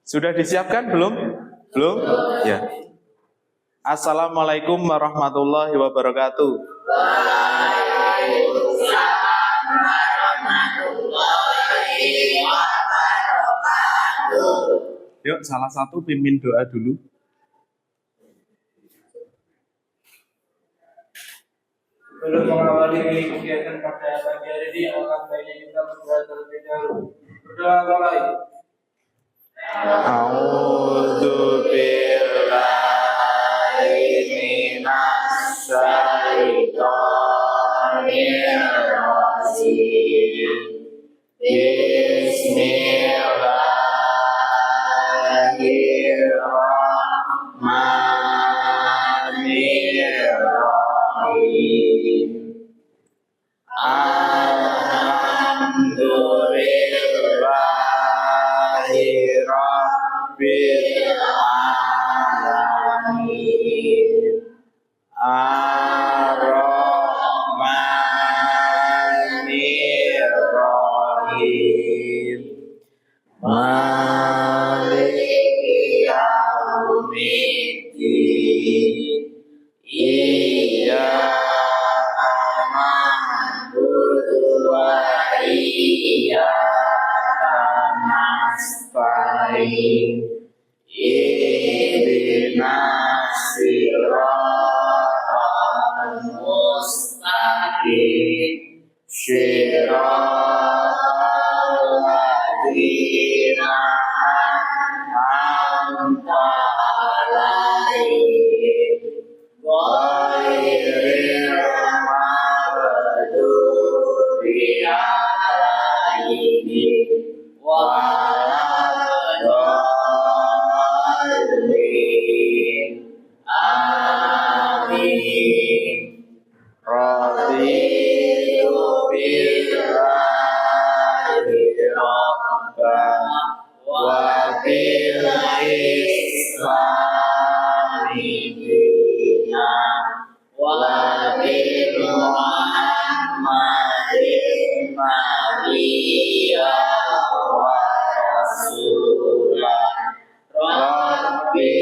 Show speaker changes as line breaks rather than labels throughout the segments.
Sudah disiapkan belum? Belum? Ya. Assalamualaikum warahmatullahi wabarakatuh.
Waalaikumsalam warahmatullahi wabarakatuh.
Yuk, salah satu pimpin doa dulu.
Belum mengawali kegiatan pada pagi hari ini, alangkah baiknya kita berdoa terlebih dahulu. Berdoa mulai.
A'udzu billahi minas syaitonir rajim. Bismillahirrahmanirrahim. Alhamdulillahi rabbil alamin. Ar-Rahmanir-Rahim. Maliki yaumiddin. Iyyaka na'budu wa iyyaka nasta'in. Ihdinas siratal mustaqim. Shiratal ladzina an'amta 'alaihim ghairil maghdubi 'alaihim waladdallin. Amin. Raditu billahi rabban wa bil islami dinan wa bi Muhammadin nabiyyan wa rasulan. Rabbi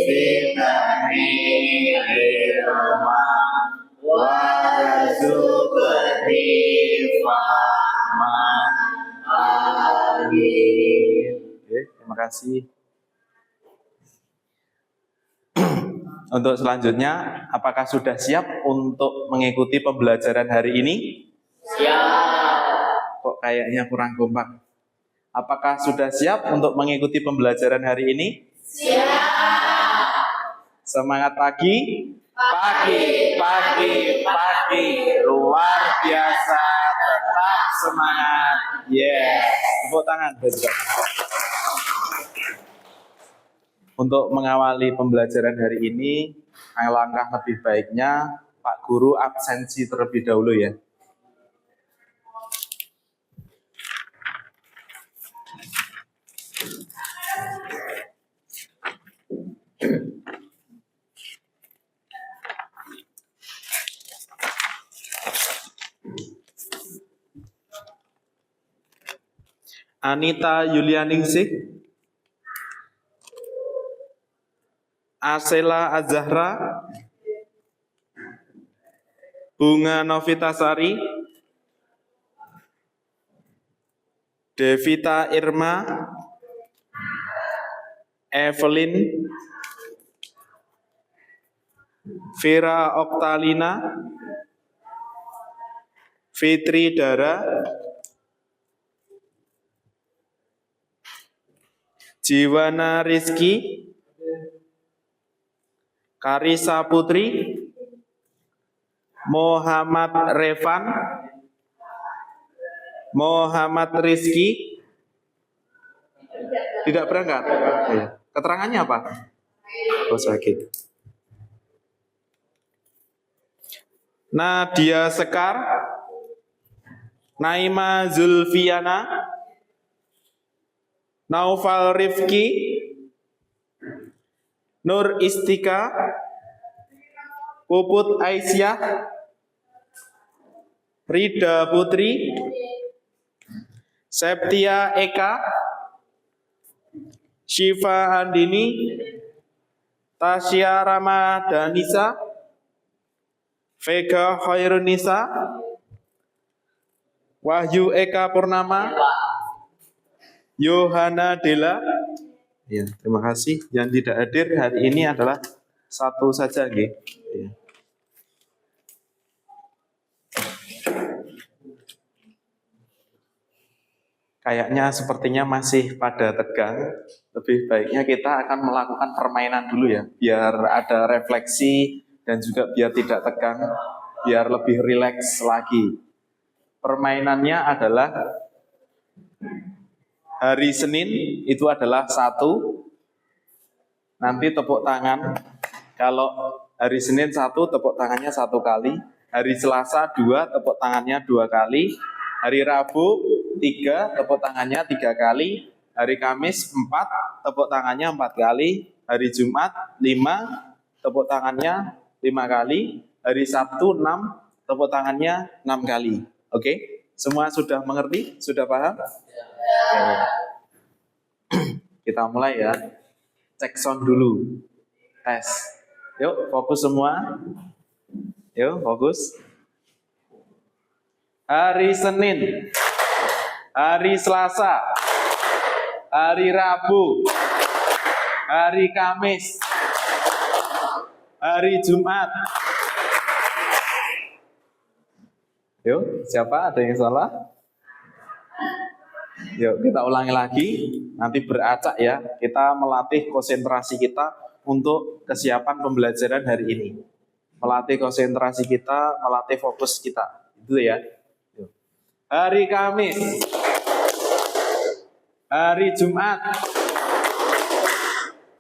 zidni ilman warzuqni fahman. Amin. Oke, terima kasih. Untuk selanjutnya, apakah sudah siap untuk mengikuti pembelajaran hari ini?
Siap.
Kok kayaknya kurang kompak. Apakah sudah siap untuk mengikuti pembelajaran hari ini?
Siap.
Semangat pagi. Pagi, pagi, pagi. Luar biasa. Tetap semangat. Yes. Tepuk tangan. Untuk mengawali pembelajaran hari ini, alangkah lebih baiknya Pak Guru absensi terlebih dahulu ya. Anita Yulianingsih, Asela Azahra, Bunga Novitasari, Devita Irma, Evelyn, Vera Oktalina, Fitri Dara, Jiwana Rizky, Karisa Putri, Muhammad Revan, Muhammad Rizky. Tidak berangkat? Keterangannya apa? Oh, sakit. Nadia Sekar, Naima Zulfiana, Naufal Rifki, Nur Istika, Puput Aisyah, Rida Putri, Septia Eka, Syifa Andini, Tasya Ramadanisa, Vega Khairunisa, Wahyu Eka Purnama, Yohana Dela. Ya, terima kasih. Yang tidak hadir hari ini adalah satu saja, nggih. Ya. Kayaknya sepertinya masih pada tegang. Lebih baiknya kita akan melakukan permainan dulu ya, biar ada refleksi dan juga biar tidak tegang, biar lebih rileks lagi. Permainannya adalah hari Senin itu adalah 1. Nanti tepuk tangan. Kalau hari Senin 1, tepuk tangannya 1 kali. Hari Selasa 2, tepuk tangannya 2 kali. Hari Rabu 3, tepuk tangannya 3 kali. Hari Kamis 4, tepuk tangannya 4 kali. Hari Jumat 5, tepuk tangannya 5 kali. Hari Sabtu 6, tepuk tangannya 6 kali. Oke? Semua sudah mengerti? Sudah paham? Oke. Kita mulai ya. Cek sound dulu. Tes. Yuk, fokus semua. Yuk, fokus. Hari Senin, hari Selasa, hari Rabu, hari Kamis, hari Jumat. Yuk, siapa? Ada yang salah? Yuk, kita ulangi lagi. Nanti beracak ya. Kita melatih konsentrasi kita untuk kesiapan pembelajaran hari ini. Melatih konsentrasi kita, melatih fokus kita. Itu ya. Yuk. Hari Kamis, hari Jumat,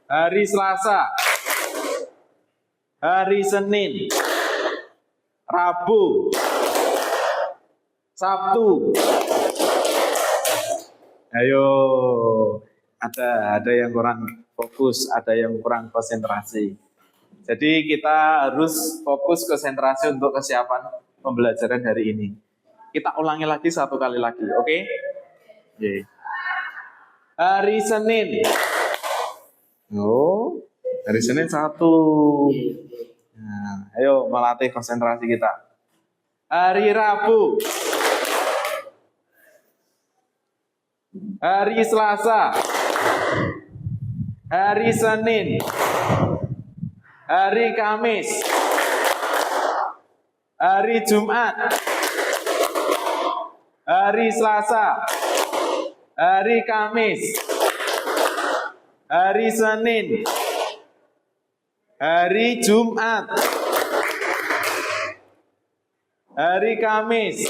hari Selasa, hari Senin, Rabu, Sabtu. Ayo, ada yang kurang fokus, ada yang kurang konsentrasi. Jadi kita harus fokus konsentrasi untuk kesiapan pembelajaran hari ini. Kita ulangi lagi 1 kali lagi, oke? Okay? Hari Senin. Oh, hari Senin 1. Nah, ayo melatih konsentrasi kita. Hari Rabu. Hari Selasa, hari Senin, hari Kamis, hari Jumat, hari Selasa, hari Kamis, hari Senin, hari Jumat, hari Kamis,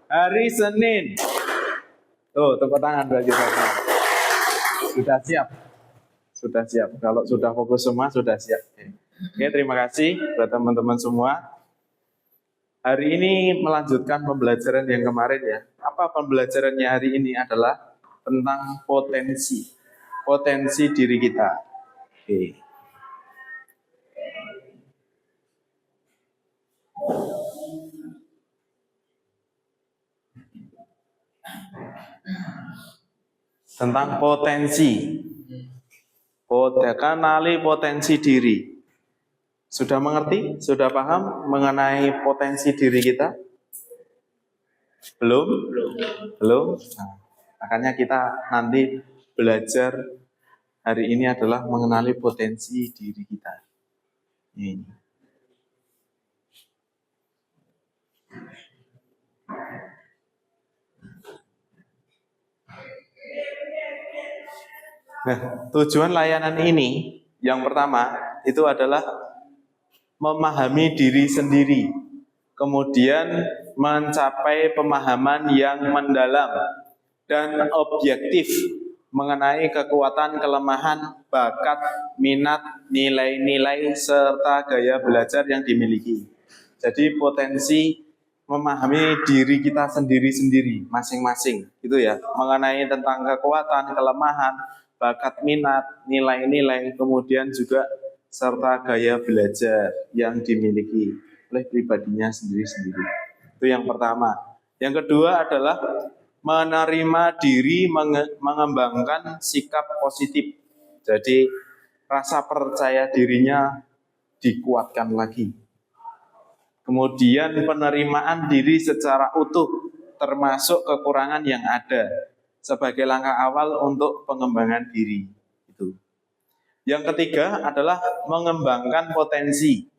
hari Senin. Tuh, tepuk tangan bagi saya. Sudah siap. Sudah siap. Kalau sudah fokus semua, sudah siap. Oke, terima kasih buat teman-teman semua. Hari ini melanjutkan pembelajaran yang kemarin ya. Apa pembelajarannya hari ini adalah tentang potensi. Potensi diri kita. Oke. Tentang potensi. Kenali potensi diri. Sudah mengerti? Sudah paham mengenai potensi diri kita? Belum? Belum? Nah, makanya kita nanti belajar hari ini adalah mengenali potensi diri kita. Ini. Nah, tujuan layanan ini yang pertama itu adalah memahami diri sendiri, kemudian mencapai pemahaman yang mendalam dan objektif mengenai kekuatan, kelemahan, bakat, minat, nilai-nilai, serta gaya belajar yang dimiliki. Jadi potensi memahami diri kita sendiri-sendiri, masing-masing, gitu ya, mengenai tentang kekuatan, kelemahan, bakat, minat, nilai-nilai, kemudian juga serta gaya belajar yang dimiliki oleh pribadinya sendiri-sendiri. Itu yang pertama. Yang kedua adalah menerima diri, mengembangkan sikap positif. Jadi rasa percaya dirinya dikuatkan lagi. Kemudian penerimaan diri secara utuh, termasuk kekurangan yang ada, sebagai langkah awal untuk pengembangan diri. Itu. Yang ketiga adalah mengembangkan potensi,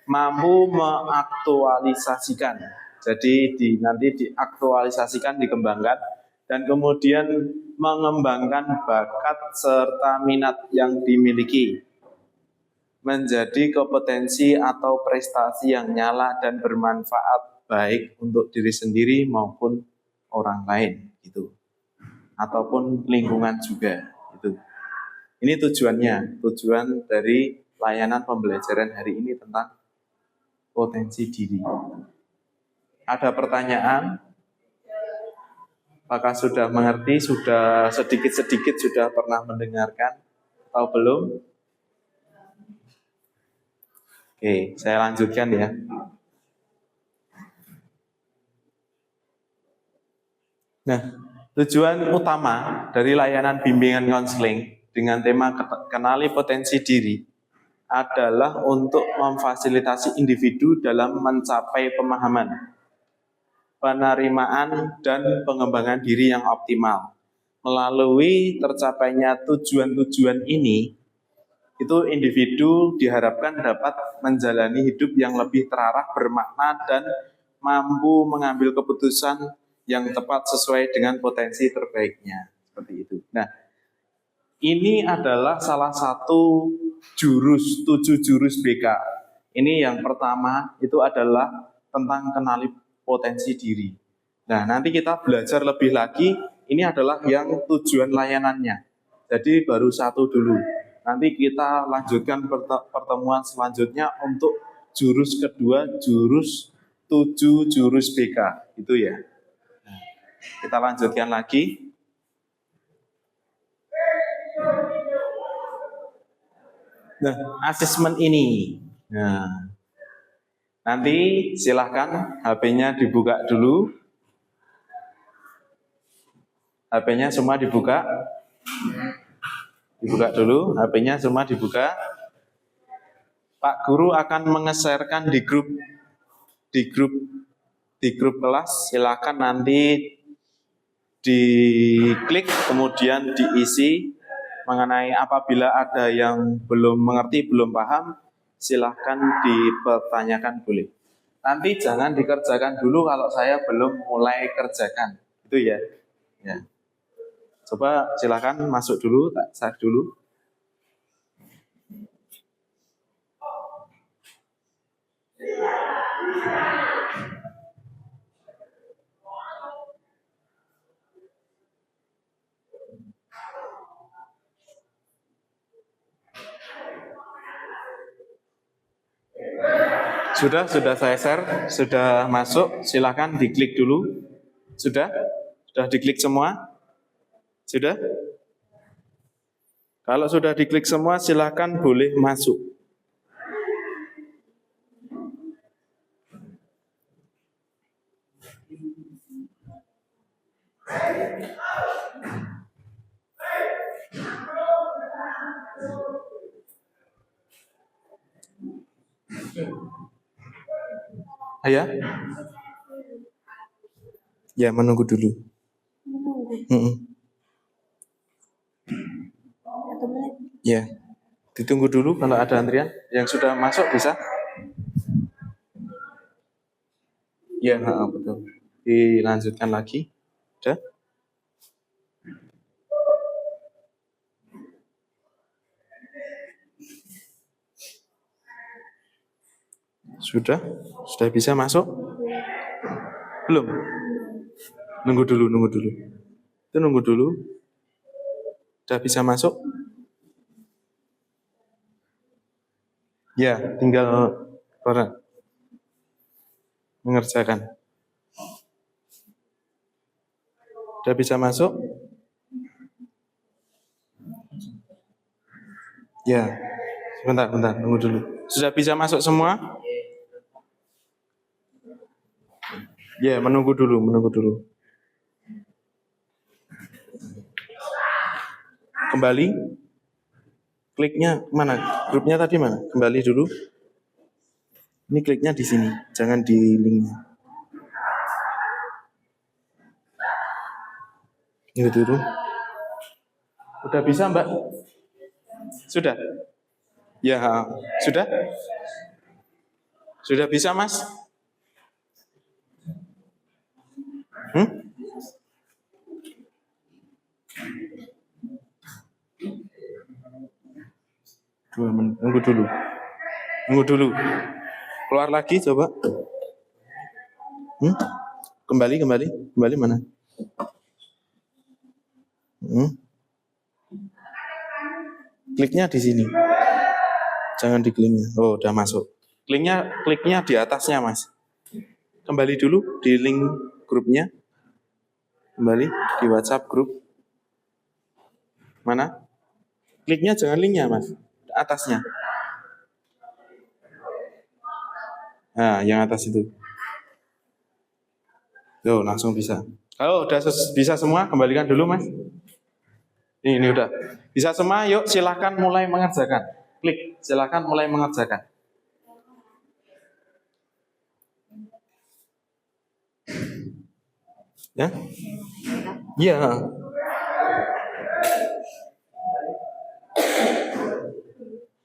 mampu mengaktualisasikan. Jadi nanti diaktualisasikan, dikembangkan, dan kemudian mengembangkan bakat serta minat yang dimiliki menjadi kompetensi atau prestasi yang nyala dan bermanfaat baik untuk diri sendiri maupun orang lain gitu, ataupun lingkungan juga gitu. Ini tujuan dari layanan pembelajaran hari ini tentang potensi diri. Ada pertanyaan? Apakah sudah mengerti? Sudah sedikit-sedikit sudah pernah mendengarkan atau belum? Oke, saya lanjutkan ya. Nah, tujuan utama dari layanan bimbingan konseling dengan tema kenali potensi diri adalah untuk memfasilitasi individu dalam mencapai pemahaman, penerimaan, dan pengembangan diri yang optimal. Melalui tercapainya tujuan-tujuan ini, itu individu diharapkan dapat menjalani hidup yang lebih terarah, bermakna, dan mampu mengambil keputusan yang tepat sesuai dengan potensi terbaiknya. Seperti itu. Nah, ini adalah salah satu 7 jurus BK. Ini yang pertama itu adalah tentang kenali potensi diri. Nah, nanti kita belajar lebih lagi, ini adalah yang tujuan layanannya. Jadi baru 1 dulu. Nanti kita lanjutkan pertemuan selanjutnya untuk jurus kedua, 7 jurus BK. Itu ya. Nah, kita lanjutkan lagi. Nah, asesmen ini. Nah, nanti silahkan HP-nya dibuka dulu. HP-nya semua dibuka. Dibuka dulu, HP-nya semua dibuka. Pak Guru akan menge-sharekan di grup kelas. Silakan nanti diklik kemudian diisi mengenai apabila ada yang belum mengerti, belum paham, silahkan dipertanyakan boleh. Nanti jangan dikerjakan dulu kalau saya belum mulai kerjakan. Itu ya. Ya. Coba silakan masuk dulu, tak save dulu. Sudah saya share, sudah masuk, silakan diklik dulu. Sudah diklik semua? Sudah? Kalau sudah diklik semua, silakan boleh masuk. Ya? Ya, menunggu dulu. Ya, ditunggu dulu kalau ada antrian. Yang sudah masuk bisa? Ya, betul. Dilanjutkan lagi. Sudah? Sudah bisa masuk? Belum? Nunggu dulu. Itu nunggu dulu. Sudah bisa masuk? Ya, tinggal orang mengerjakan. Sudah bisa masuk? Ya, bentar, nunggu dulu. Sudah bisa masuk semua? Ya, menunggu dulu. Kembali. Kliknya mana? Grupnya tadi mana? Kembali dulu. Ini kliknya di sini, jangan di linknya. Ini dulu. Udah bisa, Mbak? Sudah? Ya, sudah? Sudah bisa, Mas? Hmm? Tunggu dulu. Tunggu dulu. Keluar lagi coba. Kembali mana? Kliknya di sini. Jangan di kliknya. Oh, udah masuk. Kliknya di atasnya, Mas. Kembali dulu di link grupnya. Kembali di WhatsApp grup. Mana? Kliknya jangan linknya, Mas. Atasnya. Nah, yang atas itu. Tuh, langsung bisa. Kalau udah bisa semua, kembalikan dulu, Mas. Ini udah. Bisa semua, yuk silahkan mulai mengerjakan. Klik, silahkan mulai mengerjakan. Ya? Iya.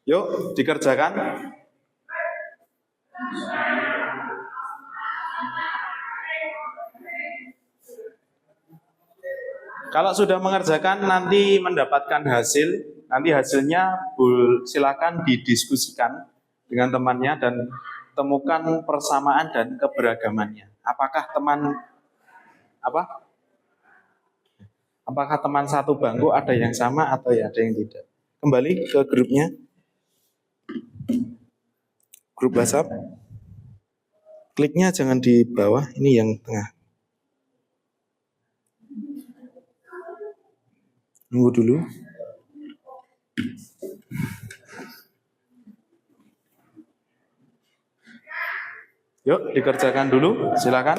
Yuk, dikerjakan. Kalau sudah mengerjakan, nanti mendapatkan hasil. Nanti hasilnya silakan didiskusikan dengan temannya dan temukan persamaan dan keberagamannya. Apakah teman satu bangku ada yang sama atau ada yang tidak? Kembali ke grupnya. Grup WhatsApp. Kliknya jangan di bawah, ini yang tengah. Tunggu dulu. Yuk, dikerjakan dulu, silakan.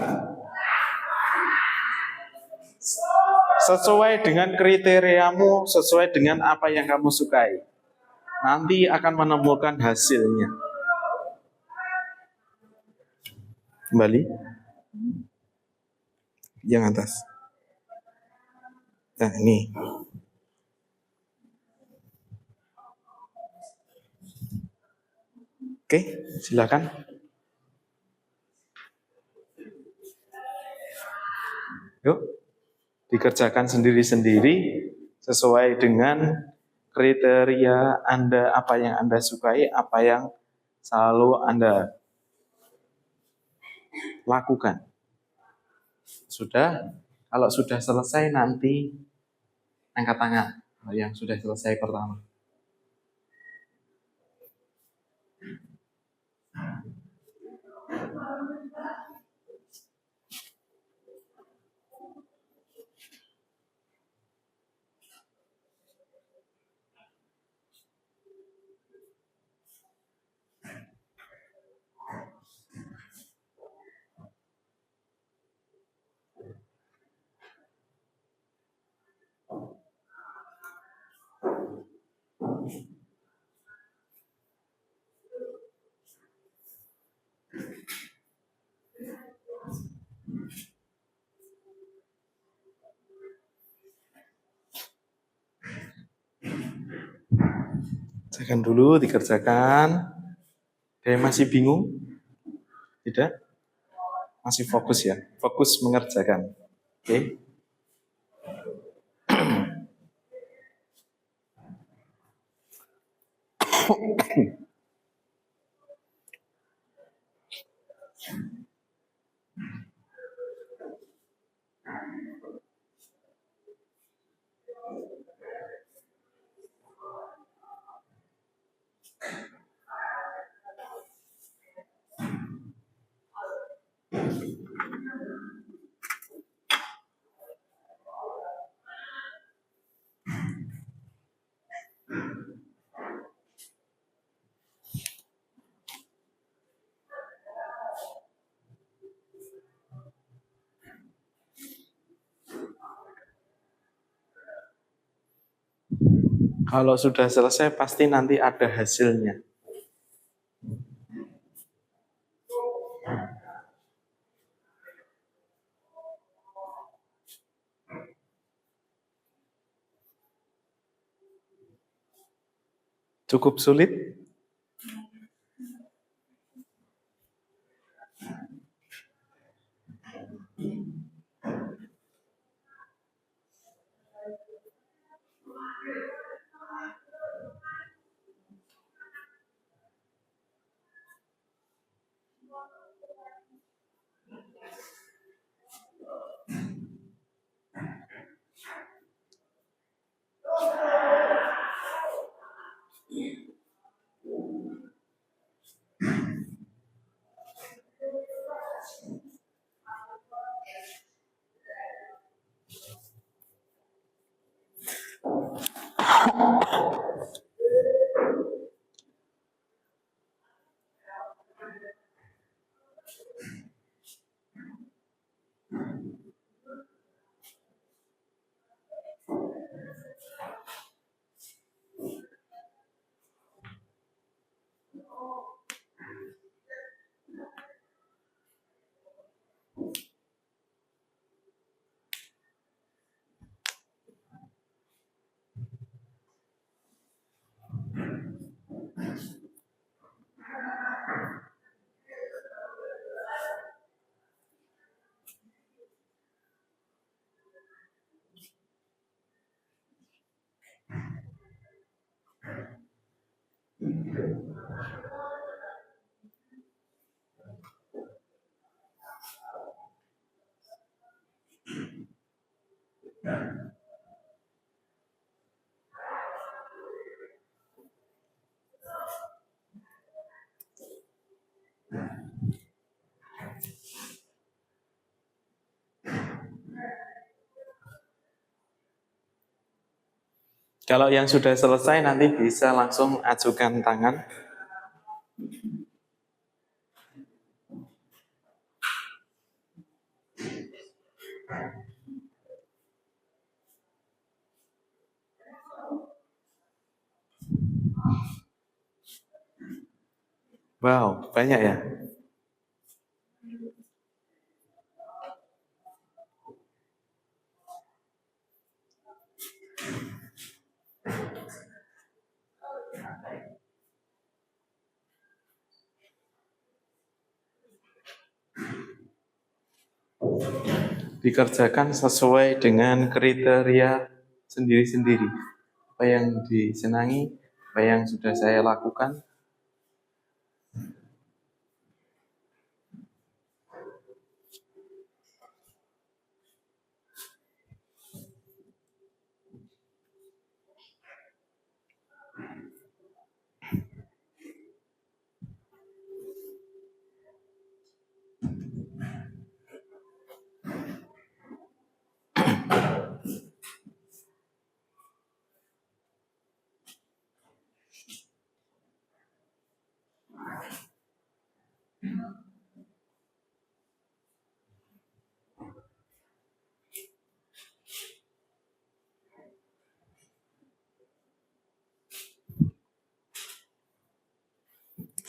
Sesuai dengan kriteriamu, sesuai dengan apa yang kamu sukai. Nanti akan menemukan hasilnya. Kembali. Yang atas. Nah, ini. Oke, silakan. Yuk, dikerjakan sendiri-sendiri sesuai dengan kriteria Anda, apa yang Anda sukai, apa yang selalu Anda lakukan. Sudah? Kalau sudah selesai nanti angkat tangan yang sudah selesai pertama. Kerjakan dulu, dikerjakan. Ada yang masih bingung? Tidak? Masih fokus ya? Fokus mengerjakan. Oke. Kalau sudah selesai pasti nanti ada hasilnya. Cukup sulit? Kalau yang sudah selesai nanti bisa langsung ajukan tangan. Wow, banyak ya. Dikerjakan sesuai dengan kriteria sendiri-sendiri. Apa yang disenangi, apa yang sudah saya lakukan.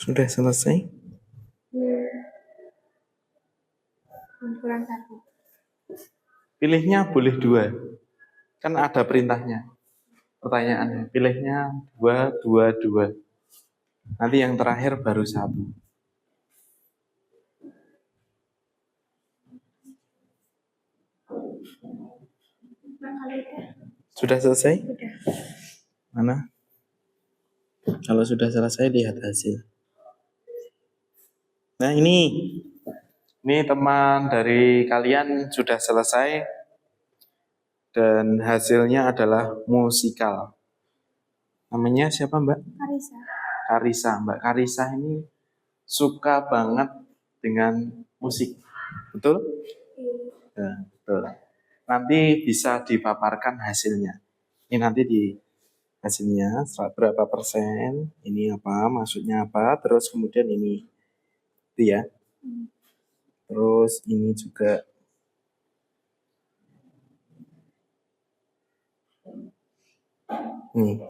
Sudah selesai?
Kurang satu.
Pilihnya boleh 2. Kan ada perintahnya. Pertanyaannya, pilihnya 2, 2, 2. Nanti yang terakhir baru 1. Sudah selesai?
Sudah.
Mana? Kalau sudah selesai, lihat hasil. Nah ini teman dari kalian sudah selesai. Dan hasilnya adalah musikal. Namanya siapa Mbak?
Karisa.
Karisa. Mbak Karisa ini suka banget dengan musik. Betul? Ya, betul. Nanti bisa dipaparkan hasilnya. Ini nanti di hasilnya berapa persen, ini apa, maksudnya apa, terus kemudian ini. Itu ya. Terus ini juga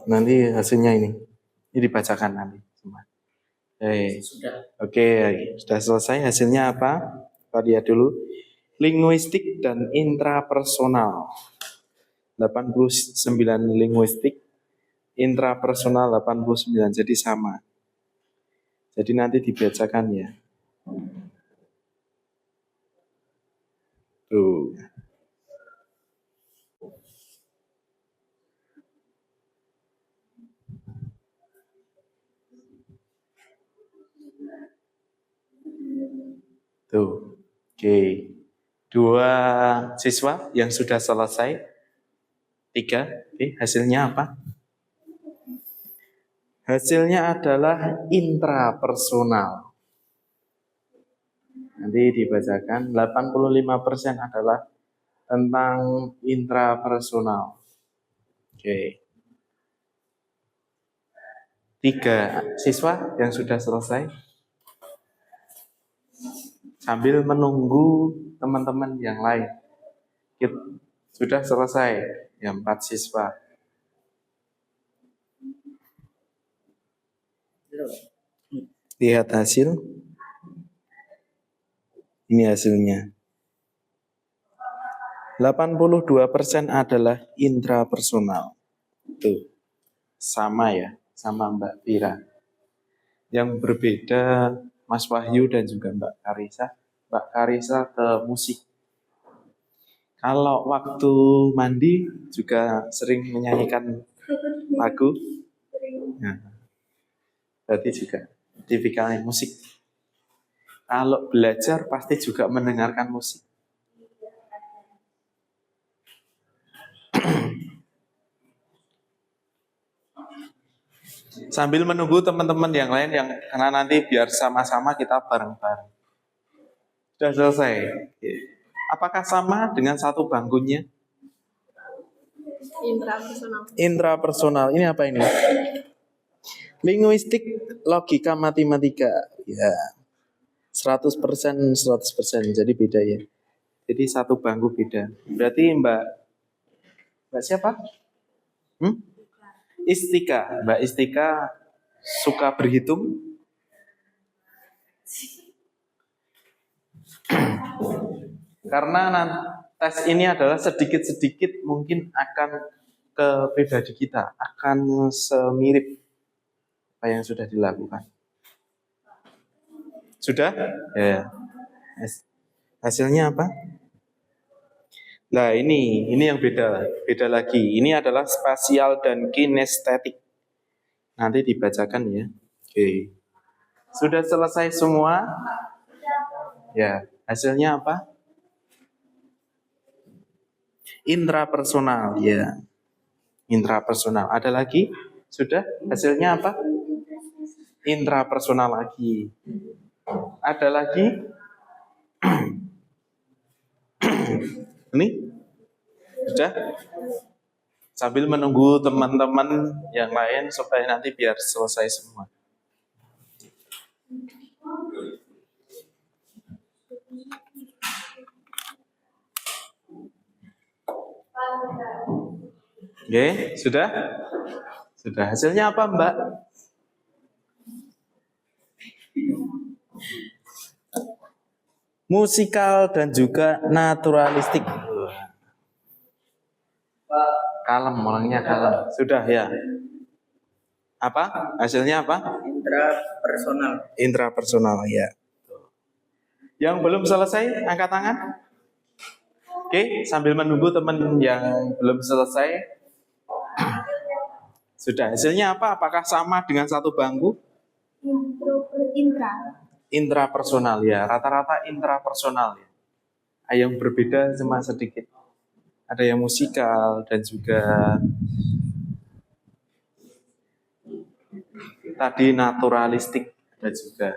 Nanti hasilnya ini. Ini dibacakan nanti semua. Oke, sudah selesai. Hasilnya apa? Kita lihat dulu. Linguistik dan intrapersonal. 89 linguistik, intrapersonal 89, jadi sama. Jadi nanti dibacakan ya. Tuh. Tuh. Oke. 2 siswa yang sudah selesai. 3. Oke, hasilnya apa? Hasilnya adalah intrapersonal. Nanti dibacakan 85% adalah tentang intrapersonal. Oke. 3 siswa yang sudah selesai. Sambil menunggu teman-teman yang lain. Sudah selesai. Ya, 4 siswa. Lihat hasil. Ini hasilnya. 82% adalah intrapersonal. Tuh. Sama ya, sama Mbak Vira. Yang berbeda Mas Wahyu dan juga Mbak Karisa. Mbak Karisa ke musik. Kalau waktu mandi juga sering menyanyikan lagu. Nah, berarti juga tipikalnya musik. Kalau belajar pasti juga mendengarkan musik. Sambil menunggu teman-teman yang lain yang karena nanti biar sama-sama kita bareng-bareng. Sudah selesai. Apakah sama dengan satu bangkunya?
Intrapersonal.
Intrapersonal. Ini apa ini? Linguistik, logika, matematika. Ya. 100%. Jadi beda ya. Jadi satu bangku beda. Berarti Mbak siapa? Istika. Mbak Istika suka berhitung? Karena tes ini adalah sedikit-sedikit mungkin akan ke pribadi kita, akan semirip apa yang sudah dilakukan. Sudah? Ya. Hasilnya apa? Nah, ini yang beda lagi. Ini adalah spasial dan kinestetik. Nanti dibacakan ya. Oke. Sudah selesai semua? Ya, hasilnya apa? Intrapersonal, ya. Intrapersonal. Ada lagi? Sudah? Hasilnya apa? Intrapersonal lagi. Ada lagi? Ini? Sudah? Sambil menunggu teman-teman yang lain supaya nanti biar selesai semua. Oke, sudah? Sudah. Hasilnya apa, Mbak? Musikal dan juga naturalistik. Kalem, orangnya kalem. Sudah ya. Apa? Hasilnya apa?
Intrapersonal.
Intrapersonal, ya. Yang belum selesai, angkat tangan. Oke, sambil menunggu teman yang belum selesai. Sudah, hasilnya apa? Apakah sama dengan satu bangku? Intrapersonal ya, rata-rata intrapersonal ya. Yang berbeda cuma sedikit. Ada yang musikal dan juga tadi naturalistik ada juga.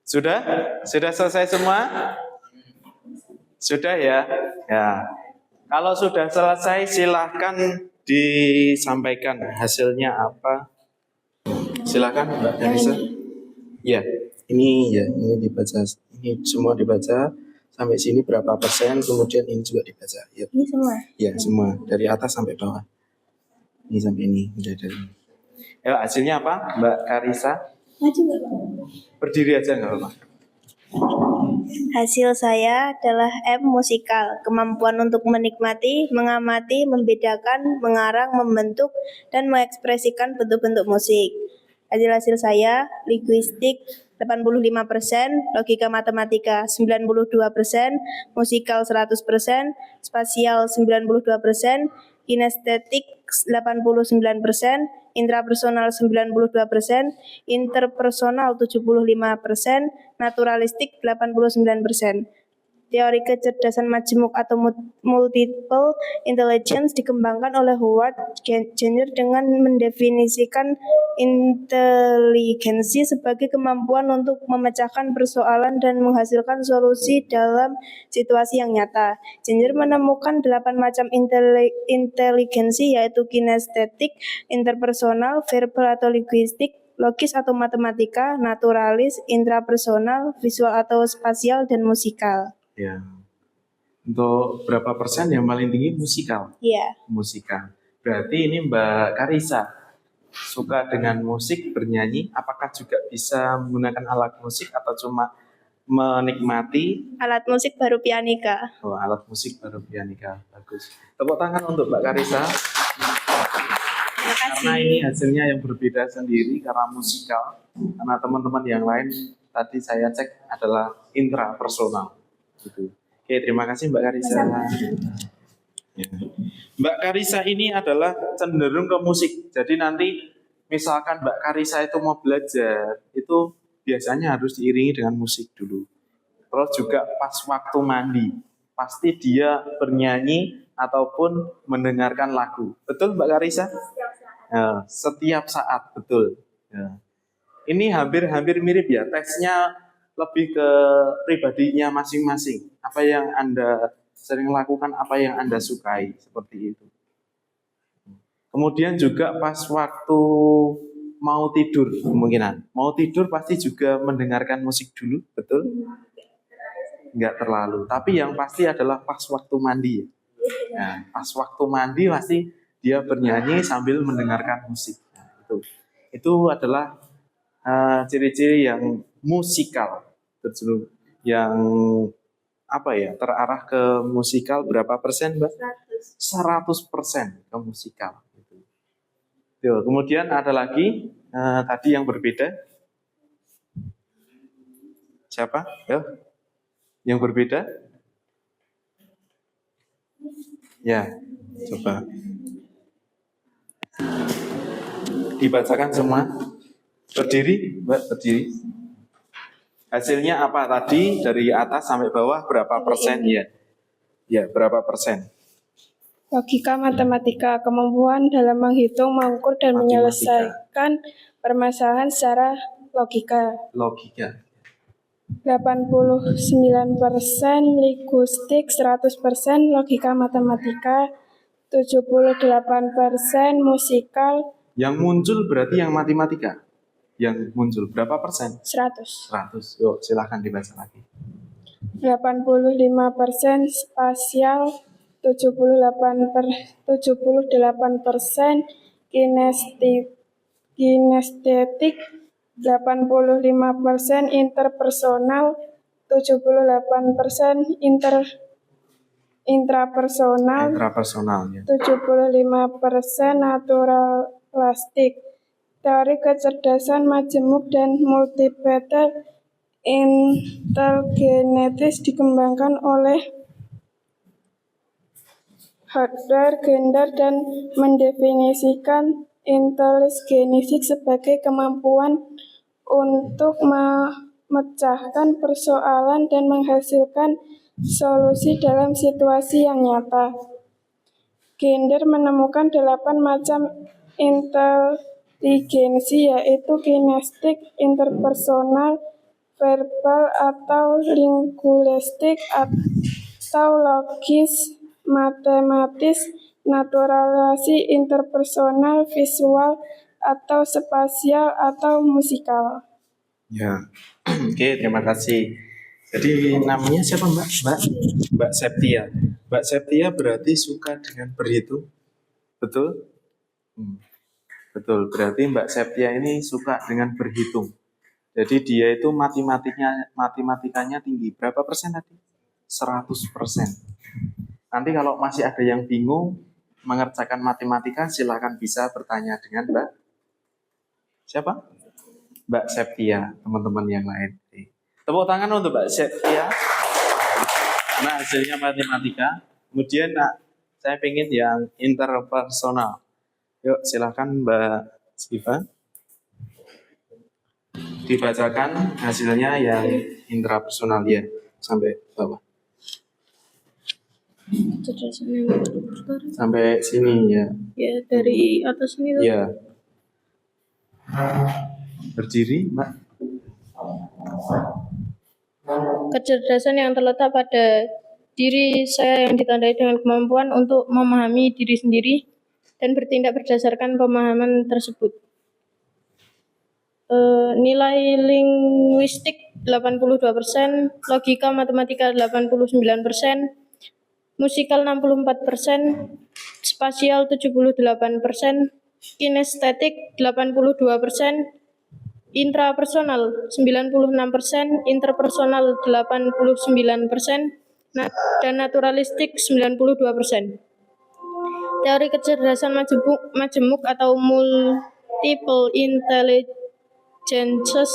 Sudah? Sudah selesai semua? Sudah ya? Ya. Kalau sudah selesai silahkan disampaikan hasilnya apa. Silakan Mbak Danisa. Ya. ini dibaca, ini semua dibaca sampai sini berapa persen, kemudian ini juga dibaca. Ya,
Ini semua.
ya semua dari atas sampai bawah. Ini sampai ini udah dari. Ya, hasilnya apa, Mbak Karisa?
Maju nggak, Pak?
Berdiri aja nggak apa-apa.
Hasil saya adalah M musikal, kemampuan untuk menikmati, mengamati, membedakan, mengarang, membentuk, dan mengekspresikan bentuk-bentuk musik. Hasil-hasil saya, linguistik 85%, logika matematika 92%, musikal 100%, spasial 92%, kinestetik 89%, intrapersonal 92%, interpersonal 75%, naturalistik 89%. Teori kecerdasan majemuk atau multiple intelligence dikembangkan oleh Howard Gardner dengan mendefinisikan inteligensi sebagai kemampuan untuk memecahkan persoalan dan menghasilkan solusi dalam situasi yang nyata. Gardner menemukan 8 macam inteligensi, yaitu kinestetik, interpersonal, verbal atau linguistik, logis atau matematika, naturalis, intrapersonal, visual atau spasial, dan musikal.
Ya. Untuk berapa persen yang paling tinggi musikal?
Iya.
Musikal. Berarti ini Mbak Karisa suka dengan musik, bernyanyi, apakah juga bisa menggunakan alat musik atau cuma menikmati?
Alat musik baru pianika.
Oh, alat musik baru pianika. Bagus. Tepuk tangan untuk Mbak Karisa.
Terima kasih.
Karena ini hasilnya yang berbeda sendiri karena musikal. Karena teman-teman yang lain tadi saya cek adalah intrapersonal. Gitu. Oke, terima kasih Mbak Karisa. Ya. Mbak Karisa ini adalah cenderung ke musik. Jadi nanti misalkan Mbak Karisa itu mau belajar, itu biasanya harus diiringi dengan musik dulu. Terus juga pas waktu mandi, pasti dia bernyanyi ataupun mendengarkan lagu. Betul Mbak Karisa? Ya, setiap saat, betul. Ya. Ini hampir mirip ya, tesnya lebih ke pribadinya masing-masing. Apa yang Anda sering lakukan, apa yang Anda sukai, seperti itu. Kemudian juga pas waktu mau tidur, kemungkinan. Mau tidur pasti juga mendengarkan musik dulu, betul? Enggak terlalu. Tapi yang pasti adalah pas waktu mandi. Nah, pas waktu mandi pasti dia bernyanyi sambil mendengarkan musik. Nah, itu adalah ciri-ciri yang musikal, yang apa ya, terarah ke musikal. Berapa persen, Mbak? 100% ke musikal. Tuh, kemudian ada lagi tadi yang berbeda. Siapa? Yang berbeda? Ya, coba dibacakan semua. Berdiri, Mbak, berdiri. Hasilnya apa tadi dari atas sampai bawah berapa persen ya? Ya, berapa persen?
Logika matematika, kemampuan dalam menghitung, mengukur, dan menyelesaikan permasalahan secara logika.
Logika.
89% linguistik, 100% logika matematika, 78% musikal.
Yang muncul berarti yang matematika. Yang muncul berapa persen?
100.
100. Yuk, silahkan dibaca lagi.
85% spasial, 78% kinestetik, 85% interpersonal, 78% intrapersonal,
Ya.
75% naturalistik. Teori kecerdasan majemuk dan multiple intelligence dikembangkan oleh Howard Gardner dan mendefinisikan inteligensi sebagai kemampuan untuk memecahkan persoalan dan menghasilkan solusi dalam situasi yang nyata. Gardner menemukan 8 macam inteligensi, yaitu kinestik, interpersonal, verbal atau linguistik, atau logis, matematis, naturalisasi, interpersonal, visual atau spasial, atau musikal.
Ya, oke, terima kasih. Jadi namanya siapa Mbak? Mbak Septia. Mbak Septia berarti suka dengan berhitung, betul? Hmm, betul. Berarti Mbak Septia ini suka dengan berhitung. Jadi dia itu matematikanya tinggi. Berapa persen tadi? 100%. Nanti kalau masih ada yang bingung mengerjakan matematika, silakan bisa bertanya dengan Mbak siapa? Mbak Septia, teman-teman yang lain. Tepuk tangan untuk Mbak Septia. Nah, hasilnya matematika. Kemudian saya pengen yang interpersonal. Yuk, silakan Mbak Siva. Dibacakan hasilnya yang intrapersonal ya, sampai bawah. Sampai sini ya.
Ya, dari atas ini tuh.
Ya. Berdiri, Mbak.
Kecerdasan yang terletak pada diri saya yang ditandai dengan kemampuan untuk memahami diri sendiri dan bertindak berdasarkan pemahaman tersebut. Nilai linguistik 82%, logika matematika 89%, musikal 64%, spasial 78%, kinestetik 82%, intrapersonal 96%, interpersonal 89%, dan naturalistik 92%. Teori kecerdasan majemuk atau multiple intelligences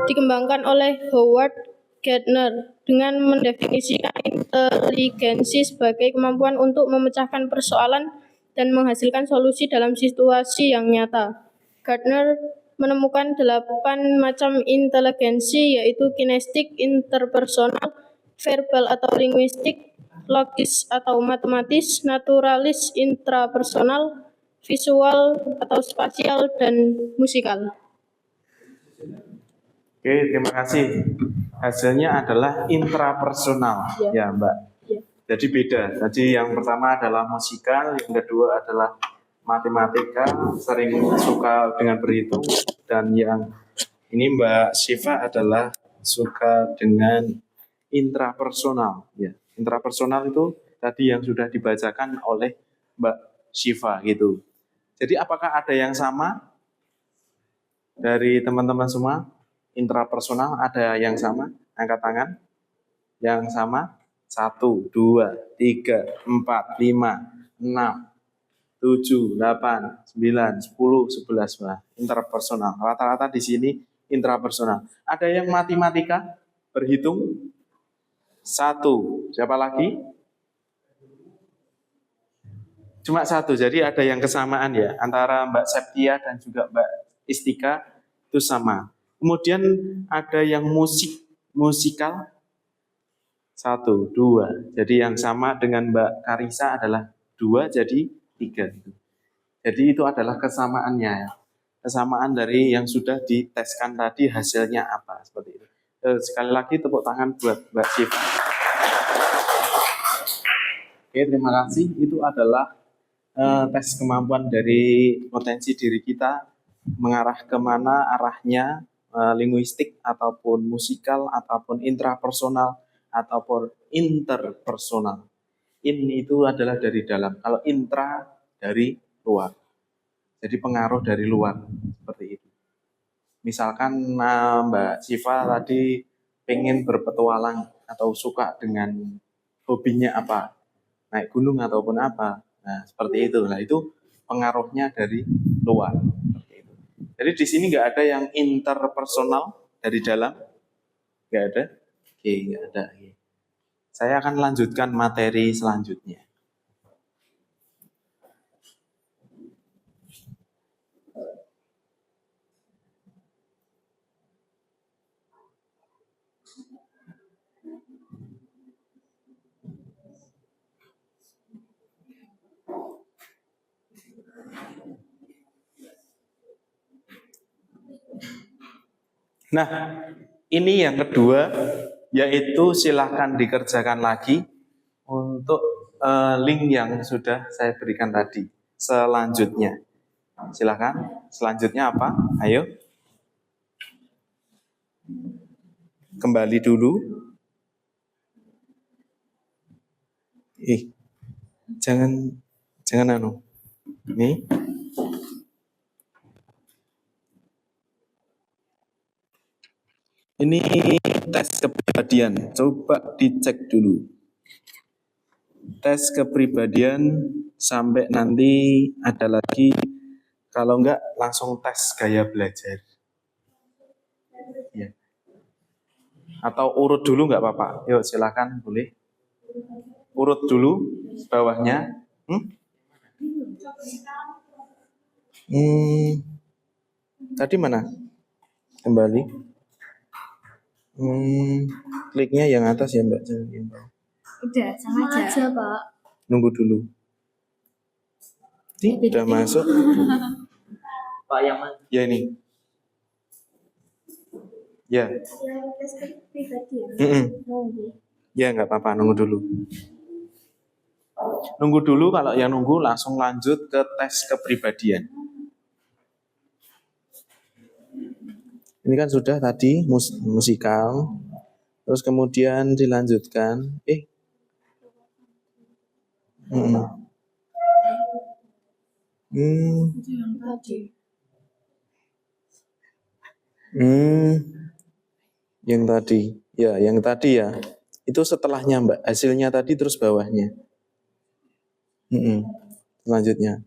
dikembangkan oleh Howard Gardner dengan mendefinisikan inteligensi sebagai kemampuan untuk memecahkan persoalan dan menghasilkan solusi dalam situasi yang nyata. Gardner menemukan 8 macam inteligensi, yaitu kinestik, interpersonal, verbal atau linguistik, logis atau matematis, naturalis, intrapersonal, visual atau spasial, dan musikal.
Oke, terima kasih. Hasilnya adalah intrapersonal, ya Mbak.
Ya.
Jadi beda. Jadi yang pertama adalah musikal, yang kedua adalah matematika, sering suka dengan berhitung, dan yang ini Mbak Siva adalah suka dengan intrapersonal. Ya, intrapersonal itu tadi yang sudah dibacakan oleh Mbak Siva gitu. Jadi apakah ada yang sama dari teman-teman semua? Intrapersonal ada yang sama? Angkat tangan. Yang sama? 1, 2, 3, 4, 5, 6, 7, 8, 9, 10, 11. Wah, interpersonal. Rata-rata di sini intrapersonal. Ada yang matematika? Berhitung? 1. Siapa lagi? Cuma 1. Jadi ada yang kesamaan ya antara Mbak Septia dan juga Mbak Istika itu sama. Kemudian ada yang musikal 1, 2. Jadi yang sama dengan Mbak Karisa adalah 2 jadi 3. Jadi itu adalah kesamaannya ya. Kesamaan dari yang sudah diteskan tadi hasilnya apa seperti itu. Sekali lagi tepuk tangan buat Mbak Siva. Oke, terima kasih. Itu adalah tes kemampuan dari potensi diri kita mengarah kemana arahnya, linguistik ataupun musikal ataupun intrapersonal ataupun interpersonal. In itu adalah dari dalam, kalau intra dari luar. Jadi pengaruh dari luar seperti itu. Misalkan Mbak Siva tadi pengen berpetualang atau suka dengan hobinya apa, naik gunung ataupun apa. Nah seperti itu. Nah itu pengaruhnya dari luar. Jadi di sini nggak ada yang interpersonal dari dalam, nggak ada. Oke, nggak ada. Saya akan lanjutkan materi selanjutnya. Nah, ini yang kedua, yaitu silahkan dikerjakan lagi untuk link yang sudah saya berikan tadi. Selanjutnya, silahkan. Selanjutnya apa? Ayo. Kembali dulu. Jangan anu. Ini. Ini tes kepribadian. Coba dicek dulu. Tes kepribadian sampai nanti ada lagi. Kalau enggak langsung tes gaya belajar. Ya. Atau urut dulu enggak apa-apa. Yuk silakan boleh. Urut dulu bawahnya. Tadi mana? Kembali. Kliknya yang atas ya Mbak, jangan yang bawah.
Udah, sama aja, Pak.
Nunggu dulu. Ini udah masuk.
Pak yang mana?
Ya ini. Ya.
Tes pribadi ya?
Ya nggak apa-apa, nunggu dulu. Nunggu dulu, kalau yang nunggu langsung lanjut ke tes kepribadian. Ini kan sudah tadi musikal, terus kemudian dilanjutkan. Yang tadi, yang tadi ya. Itu setelahnya Mbak, hasilnya tadi terus bawahnya. Selanjutnya.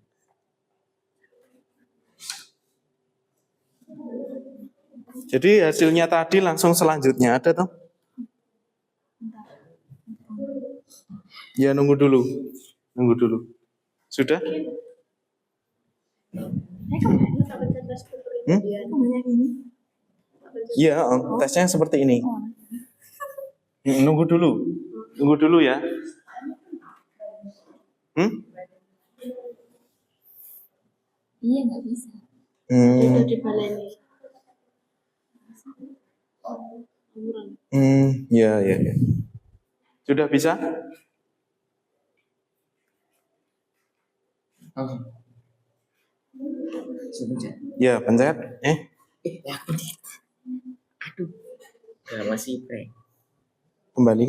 Jadi hasilnya tadi langsung selanjutnya ada toh? Ya nunggu dulu. Sudah? Iya, tesnya seperti ini. Nunggu dulu ya.
Iya, nggak bisa.
Itu dibaleni.
Ya. Sudah bisa? Ya, pencet.
Aduh, ya masih prank.
Kembali.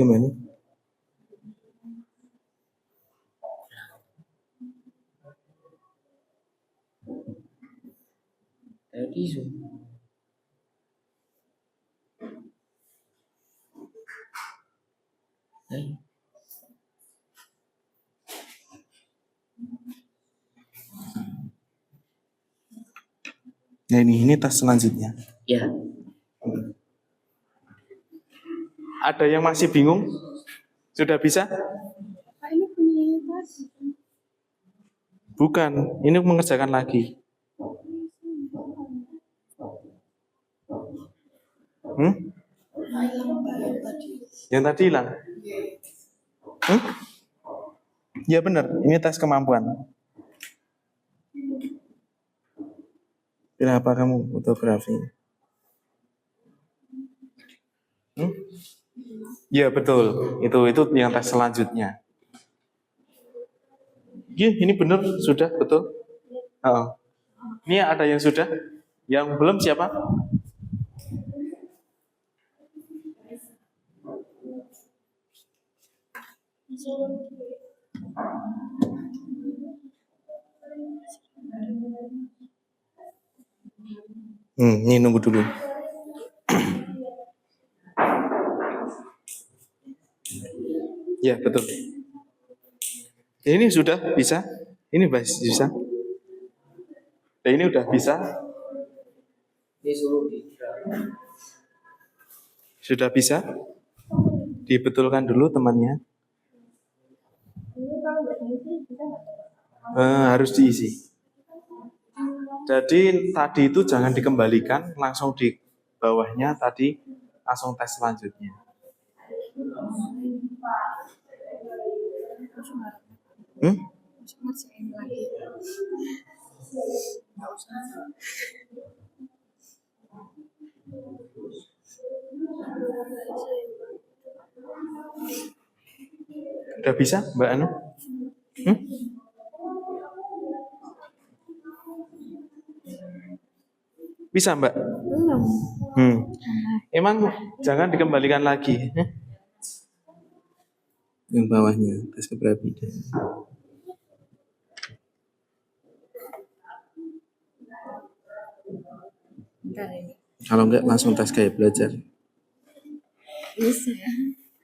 Tadi Zoom.
Nah ini tes selanjutnya.
Ya.
Ada yang masih bingung? Sudah bisa?
Pak, ini punya tes.
Bukan, ini mengerjakan lagi. Yang tadi hilang? Ya benar, ini tes kemampuan. Kenapa kamu fotografi? Ya betul, itu yang tes selanjutnya. Ini benar, sudah betul. Ini ada yang sudah, yang belum siapa? Ini nunggu dulu. Ya betul. Ini sudah bisa. Ini bisa. Nah, ini udah bisa. Sudah bisa. Dibetulkan dulu temannya. Harus diisi. Jadi tadi itu jangan dikembalikan, langsung di bawahnya tadi langsung tes selanjutnya. Udah bisa Mbak Anu? Bisa Mbak?
Belum.
Emang jangan dikembalikan lagi. Yang bawahnya, tes kepribadian. Kalau enggak langsung tes gaya belajar.
Bisa.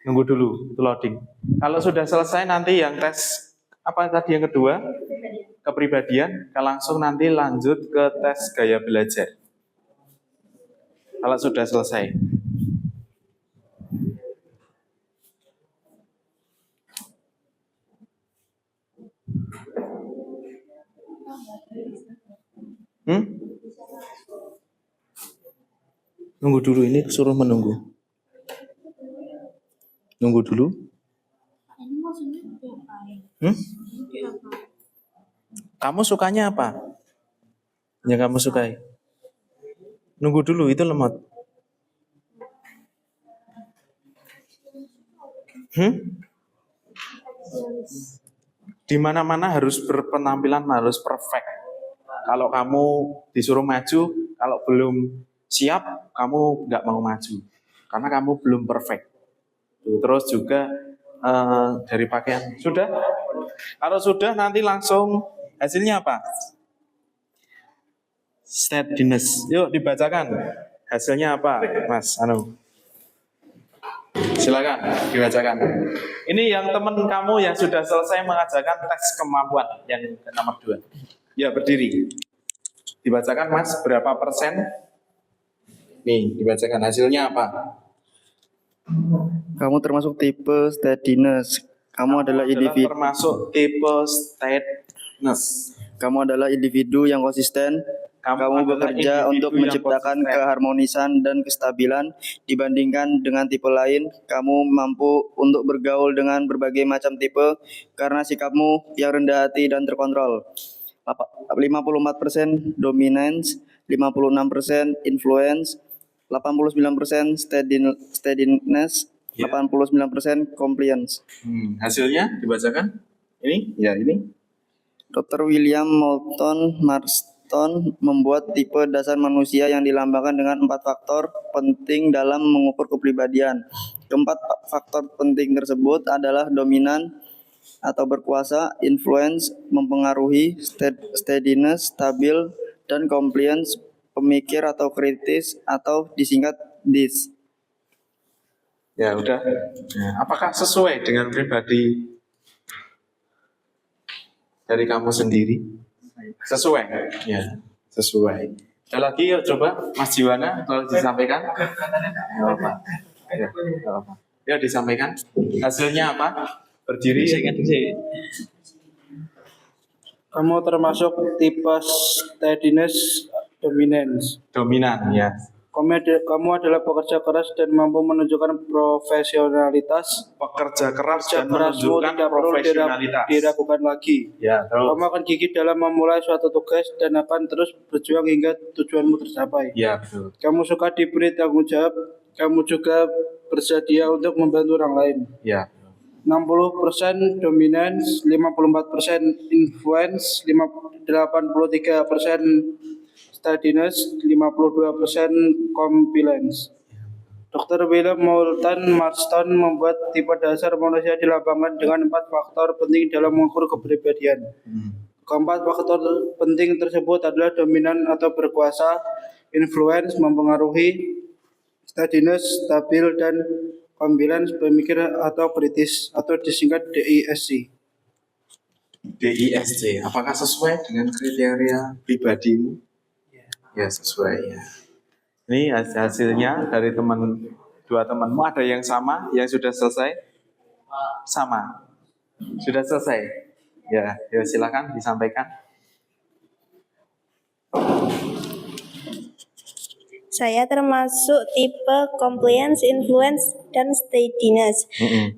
Nunggu dulu, itu loading. Kalau sudah selesai nanti yang tes apa tadi yang kedua? Kepribadian, langsung nanti lanjut ke tes gaya belajar. Kalau sudah selesai. Nunggu dulu, ini suruh menunggu. Nunggu dulu.
Ini maksudnya diapain?
Kamu sukanya apa? Yang kamu sukai? Nunggu dulu, itu lemot. Di mana-mana harus berpenampilan, harus perfect. Kalau kamu disuruh maju, kalau belum siap, kamu nggak mau maju. Karena kamu belum perfect. Terus juga dari pakaian. Sudah? Kalau sudah nanti langsung hasilnya apa? Steadiness. Yuk dibacakan. Hasilnya apa, Mas Anu? Silakan dibacakan. Ini yang teman kamu yang sudah selesai mengajarkan tes kemampuan yang nomor 2. Ya, berdiri. Dibacakan, Mas, berapa persen? Nih, dibacakan hasilnya apa?
Kamu termasuk tipe steadiness. Kamu adalah individu.
Termasuk tipe steadiness.
Kamu adalah individu yang konsisten. Kamu bekerja untuk menciptakan keharmonisan dan kestabilan dibandingkan dengan tipe lain. Kamu mampu untuk bergaul dengan berbagai macam tipe karena sikapmu yang rendah hati dan terkontrol. 54% dominance, 56% influence, 89% steadiness, 89% compliance.
Hasilnya dibacakan? Ini? Ya, ini.
Dr. William Moulton Marston membuat tipe dasar manusia yang dilambangkan dengan 4 faktor penting dalam mengukur kepribadian. Keempat faktor penting tersebut adalah dominan atau berkuasa, influence, mempengaruhi, steadiness, stabil, dan compliance, pemikir atau kritis, atau disingkat DIS.
Ya, udah. Nah, apakah sesuai dengan pribadi dari kamu sendiri? Sesuai? Ya, sesuai. Ada lagi, yuk coba Mas Jiwana, kalau disampaikan. Nggak apa. Ya, nggak apa. Ya, disampaikan. Hasilnya apa? Berdiri.
Kamu termasuk tipe steadiness dominance.
Dominan, ya.
Kamu adalah pekerja keras dan mampu menunjukkan profesionalitas.
Pekerja keras dan
Kerasmu
menunjukkan
tidak perlu
profesionalitas.
diragukan lagi.
Ya, terus.
Kamu akan gigih dalam memulai suatu tugas dan akan terus berjuang hingga tujuanmu tercapai.
Ya, betul.
Kamu suka diberi tanggung jawab. Kamu juga bersedia untuk membantu orang lain.
Ya.
60% dominance, 54% influence, 83% steadiness, 52% compliance. Dr. William Moulton Marston membuat tipe dasar manusia dilambangkan dengan 4 faktor penting dalam mengukur kepribadian. Keempat faktor penting tersebut adalah dominan atau berkuasa, influence, mempengaruhi, steadiness, stabil, dan compliance, pemikir atau kritis, atau disingkat DISC.
DISC, apakah sesuai dengan kriteria pribadimu? Ya, sesuai ya. Ini hasilnya dari dua temanmu, ada yang sama, yang sudah selesai? Sama. Sudah selesai? Ya, silakan disampaikan.
Saya termasuk tipe compliance, influence, dan steadiness.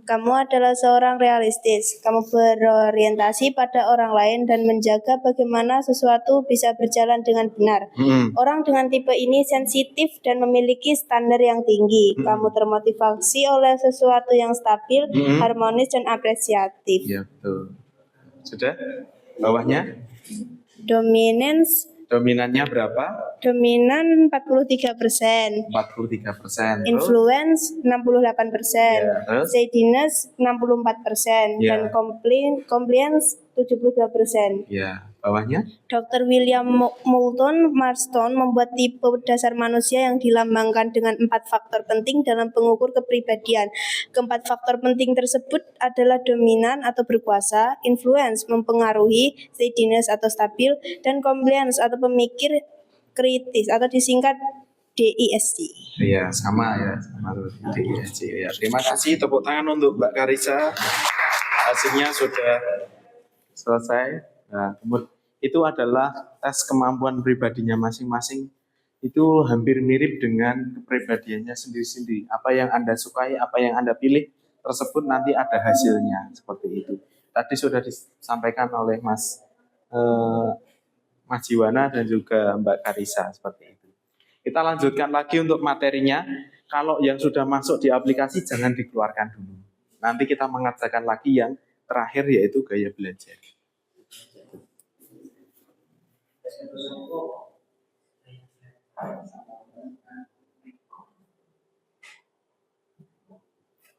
Kamu adalah seorang realistis. Kamu berorientasi pada orang lain dan menjaga bagaimana sesuatu bisa berjalan dengan benar. Orang dengan tipe ini sensitif dan memiliki standar yang tinggi. Kamu termotivasi oleh sesuatu yang stabil, harmonis, dan apresiatif.
Ya, betul. Sudah? Bawahnya?
Dominance,
Dominannya berapa?
Dominan 43%,
43%. Terus?
influence 68%,
Ya, terus?
steadiness 64%,
Ya.
dan compliance 72%.
Ya, bawahnya?
Dr. William Moulton Marston membuat tipe dasar manusia yang dilambangkan dengan 4 faktor penting dalam pengukur kepribadian. Keempat faktor penting tersebut adalah dominan atau berkuasa, influence mempengaruhi, steadiness atau stabil, dan compliance atau pemikir kritis atau disingkat DISC.
Iya, sama ya, sama seperti DISC. Ya, terima kasih, tepuk tangan untuk Mbak Karisa. Hasilnya sudah selesai. Nah, kemudian itu adalah tes kemampuan pribadinya masing-masing. Itu hampir mirip dengan kepribadiannya sendiri-sendiri. Apa yang Anda sukai, apa yang Anda pilih, tersebut nanti ada hasilnya seperti itu. Tadi sudah disampaikan oleh Mas Jiwana dan juga Mbak Karisa seperti itu. Kita lanjutkan lagi untuk materinya. Kalau yang sudah masuk di aplikasi jangan dikeluarkan dulu. Nanti kita mengerjakan lagi yang terakhir yaitu gaya belajar.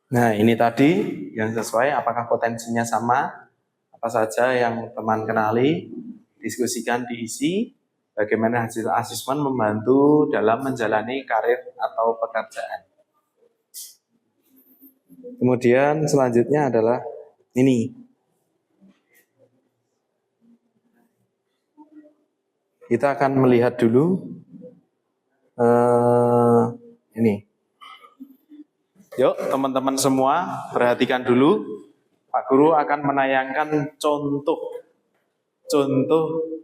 Nah, ini tadi yang sesuai, apakah potensinya sama, apa saja yang teman kenali, diskusikan, diisi, bagaimana hasil asesmen membantu dalam menjalani karir atau pekerjaan. Kemudian selanjutnya adalah ini. Kita akan melihat dulu ini. Yuk teman-teman semua perhatikan dulu. Pak Guru akan menayangkan contoh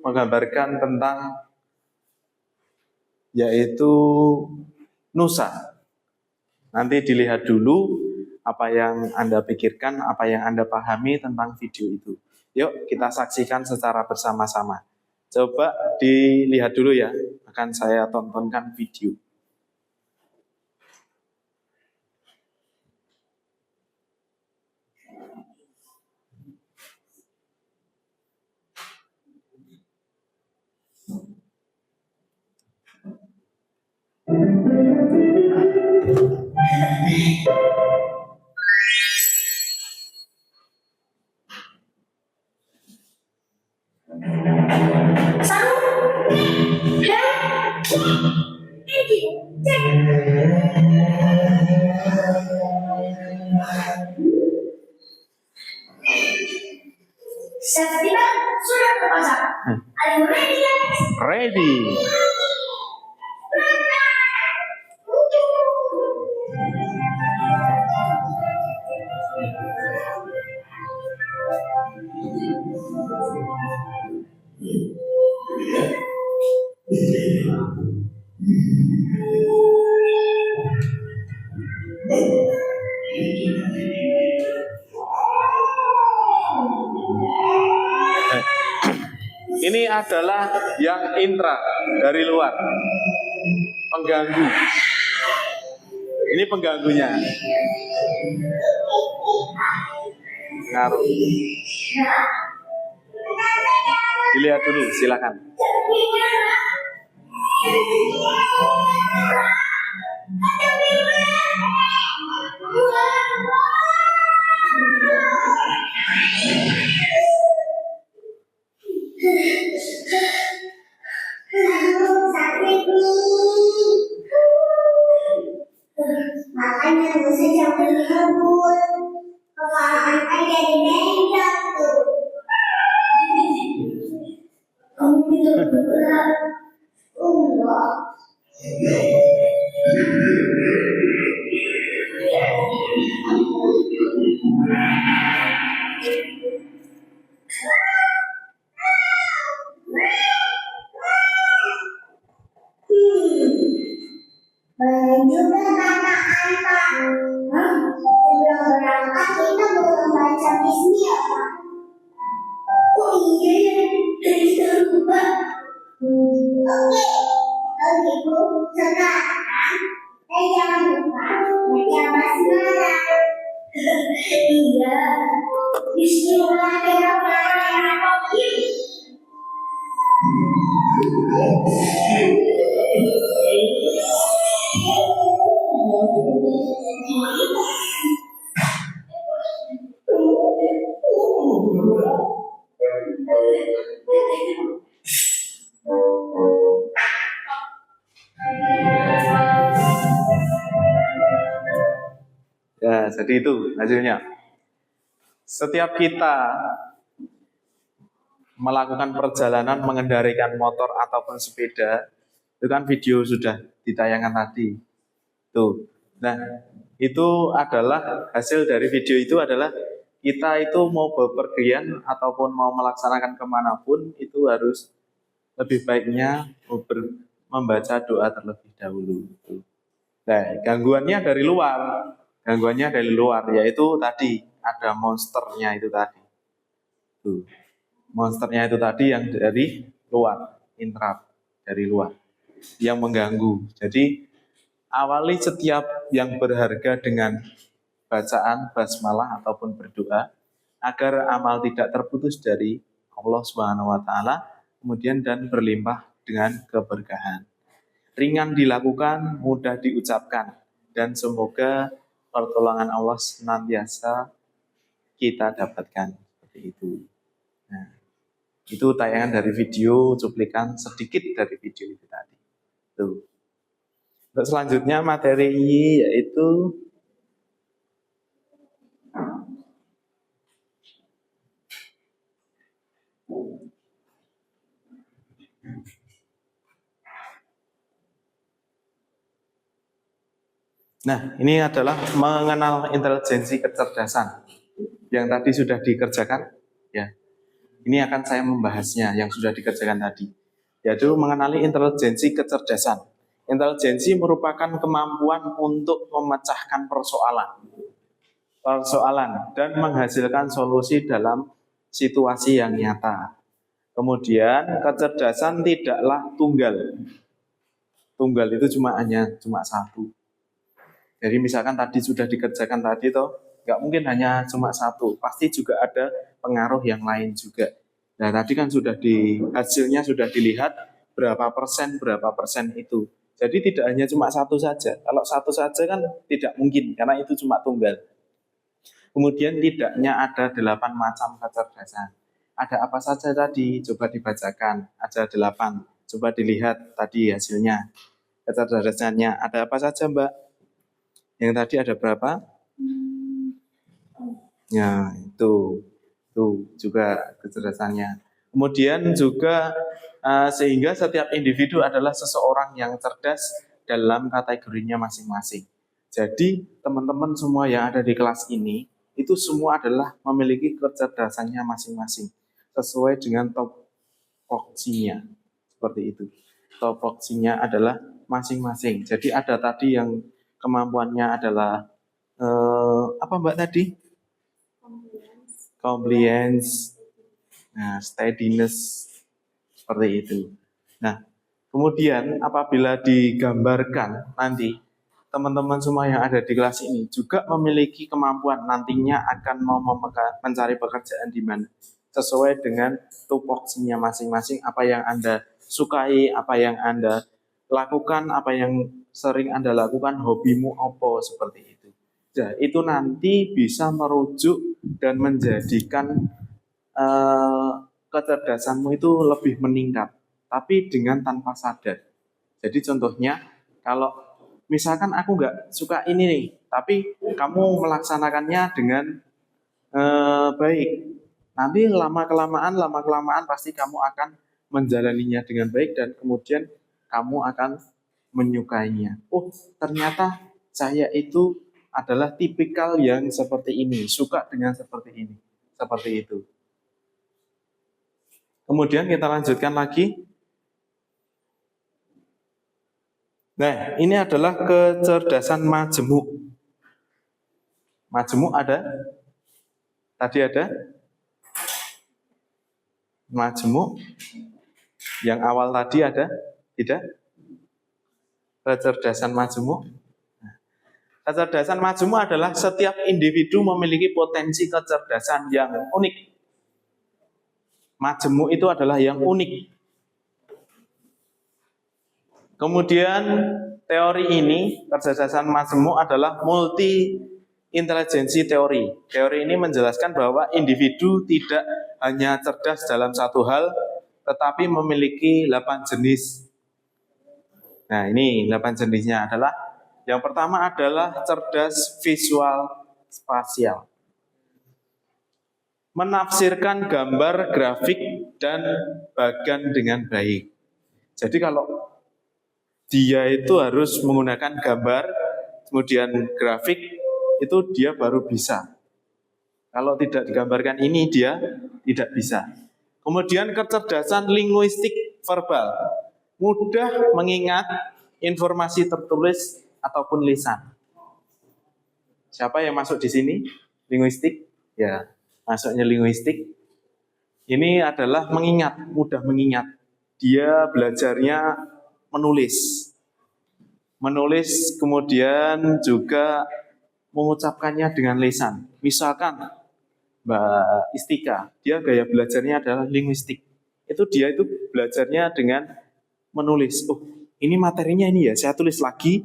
menggambarkan tentang yaitu Nusa. Nanti dilihat dulu apa yang Anda pikirkan, apa yang Anda pahami tentang video itu. Yuk kita saksikan secara bersama-sama. Coba dilihat dulu ya, akan saya tontonkan video.
Sertifikat sudah terpasang. Are you ready, guys?
Ready. Ini adalah yang intra dari luar, pengganggu. Ini pengganggunya. Ngaruh. Dilihat dulu, silakan.
Makanya dosa jangan dihembus. Kepala angkat jadi bengkak tuh. Kamu tidur berat. Enggak. Juga kata Anta. Sebelum berangkat kita belum baca bismillah. Oh iya ya, kita lupa. Oke, kalau gitu sekarang jangan lupa baca basmalah. Iya, bismillahirrahmanirrahim.
Nah, jadi itu hasilnya. Setiap kita melakukan perjalanan mengendarikan motor ataupun sepeda, itu kan video sudah ditayangkan tadi. Tuh. Nah, itu adalah hasil dari video itu adalah kita itu mau bepergian ataupun mau melaksanakan kemanapun itu harus lebih baiknya membaca doa terlebih dahulu. Nah, gangguannya dari luar yaitu tadi ada monsternya itu tadi. Tuh. Monsternya itu tadi yang dari luar, interrupt dari luar yang mengganggu. Jadi awali setiap yang berharga dengan bacaan basmalah ataupun berdoa agar amal tidak terputus dari Allah Subhanahu wa taala, kemudian dan berlimpah dengan keberkahan. Ringan dilakukan, mudah diucapkan, dan semoga pertolongan Allah senantiasa kita dapatkan seperti itu. Nah, itu tayangan dari video, cuplikan sedikit dari video itu tadi. Tuh. Untuk selanjutnya materi yaitu nah, ini adalah mengenal intelijensi kecerdasan yang tadi sudah dikerjakan. Ya, ini akan saya membahasnya yang sudah dikerjakan tadi, yaitu mengenali intelijensi kecerdasan. Intelijensi merupakan kemampuan untuk memecahkan persoalan dan menghasilkan solusi dalam situasi yang nyata. Kemudian kecerdasan tidaklah tunggal. Tunggal itu cuma satu. Jadi misalkan tadi sudah dikerjakan tadi toh, nggak mungkin hanya cuma satu, pasti juga ada pengaruh yang lain juga. Nah tadi kan hasilnya sudah dilihat berapa persen itu. Jadi tidak hanya cuma satu saja. Kalau satu saja kan tidak mungkin karena itu cuma tunggal. Kemudian tidaknya ada 8 macam kecerdasan. Ada apa saja tadi? Coba dibacakan. Ada 8. Coba dilihat tadi hasilnya. Kecerdasannya ada apa saja, Mbak? Yang tadi ada berapa? Ya, itu juga kecerdasannya. Kemudian juga sehingga setiap individu adalah seseorang yang cerdas dalam kategorinya masing-masing. Jadi teman-teman semua yang ada di kelas ini itu semua adalah memiliki kecerdasannya masing-masing sesuai dengan topoksinya. Seperti itu. Topoksinya adalah masing-masing. Jadi ada tadi yang kemampuannya adalah apa Mbak tadi? Compliance, nah, steadiness, seperti itu. Nah, kemudian apabila digambarkan nanti teman-teman semua yang ada di kelas ini juga memiliki kemampuan nantinya akan mau mencari pekerjaan di mana sesuai dengan tupoksinya masing-masing, apa yang Anda sukai, apa yang Anda lakukan, apa yang sering Anda lakukan, hobimu apa, seperti itu. Nah, itu nanti bisa merujuk dan menjadikan kecerdasanmu itu lebih meningkat, tapi dengan tanpa sadar. Jadi contohnya, kalau misalkan aku nggak suka ini nih, tapi kamu melaksanakannya dengan baik, nanti lama-kelamaan pasti kamu akan menjalaninya dengan baik dan kemudian kamu akan menyukainya. Oh, ternyata saya itu adalah tipikal yang seperti ini, suka dengan seperti ini, seperti itu. Kemudian kita lanjutkan lagi. Nah, ini adalah kecerdasan majemuk. Majemuk ada? Tadi ada? Majemuk. Yang awal tadi ada? Tidak? Kecerdasan majemuk. Kecerdasan majemuk adalah setiap individu memiliki potensi kecerdasan yang unik. Majemuk itu adalah yang unik. Kemudian teori ini, kecerdasan majemuk adalah multi intelijensi teori. Teori ini menjelaskan bahwa individu tidak hanya cerdas dalam satu hal, tetapi memiliki 8 jenis. Nah, ini 8 jenisnya adalah yang pertama adalah cerdas visual spasial. Menafsirkan gambar, grafik, dan bagan dengan baik. Jadi kalau dia itu harus menggunakan gambar, kemudian grafik, itu dia baru bisa. Kalau tidak digambarkan ini, dia tidak bisa. Kemudian kecerdasan linguistik verbal. Mudah mengingat informasi tertulis ataupun lisan. Siapa yang masuk di sini? Linguistik? Ya, masuknya linguistik. Ini adalah mengingat, mudah mengingat. Dia belajarnya menulis. Menulis kemudian juga mengucapkannya dengan lisan. Misalkan Mbak Istika, dia gaya belajarnya adalah linguistik. Dia itu belajarnya dengan menulis. Oh, ini materinya ini ya, saya tulis lagi.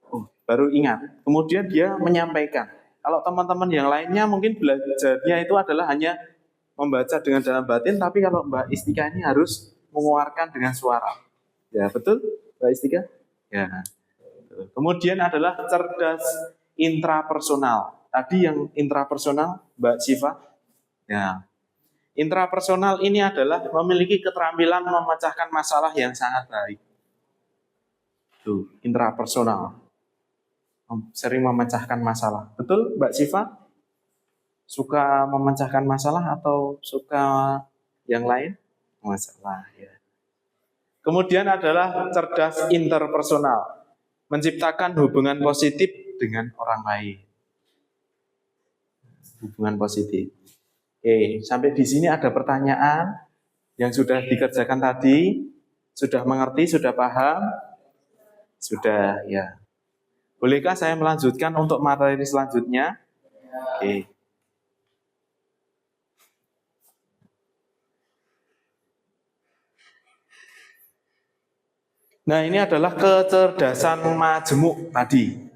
Oh, baru ingat. Kemudian dia menyampaikan. Kalau teman-teman yang lainnya mungkin belajarnya itu adalah hanya membaca dengan dalam batin, tapi kalau Mbak Istika ini harus mengeluarkan dengan suara. Ya, betul Mbak Istika? Ya. Kemudian adalah cerdas intrapersonal. Tadi yang intrapersonal, Mbak Siva. Ya. Intrapersonal ini adalah memiliki keterampilan memecahkan masalah yang sangat baik. Tuh, intrapersonal. Sering memecahkan masalah. Betul, Mbak Siva? Suka memecahkan masalah atau suka yang lain? Masalah, ya. Kemudian adalah cerdas interpersonal. Menciptakan hubungan positif dengan orang lain. Hubungan positif. Oke, sampai di sini ada pertanyaan yang sudah dikerjakan tadi, sudah mengerti, sudah paham? Sudah, ya. Bolehkah saya melanjutkan untuk materi selanjutnya? Oke. Nah, ini adalah kecerdasan majemuk tadi.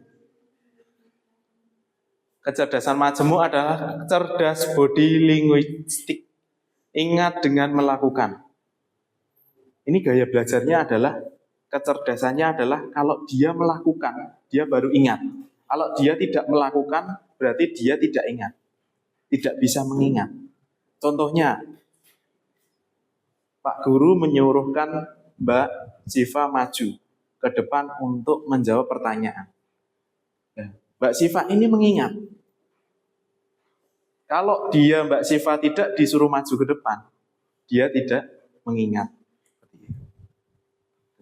Kecerdasan majemuk adalah cerdas body linguistik. Ingat dengan melakukan. Ini gaya belajarnya adalah, kecerdasannya adalah kalau dia melakukan, dia baru ingat. Kalau dia tidak melakukan, berarti dia tidak ingat. Tidak bisa mengingat. Contohnya, Pak Guru menyuruhkan Mbak Siva maju ke depan untuk menjawab pertanyaan. Mbak Siva ini mengingat. Kalau dia Mbak Siva tidak disuruh maju ke depan, dia tidak mengingat.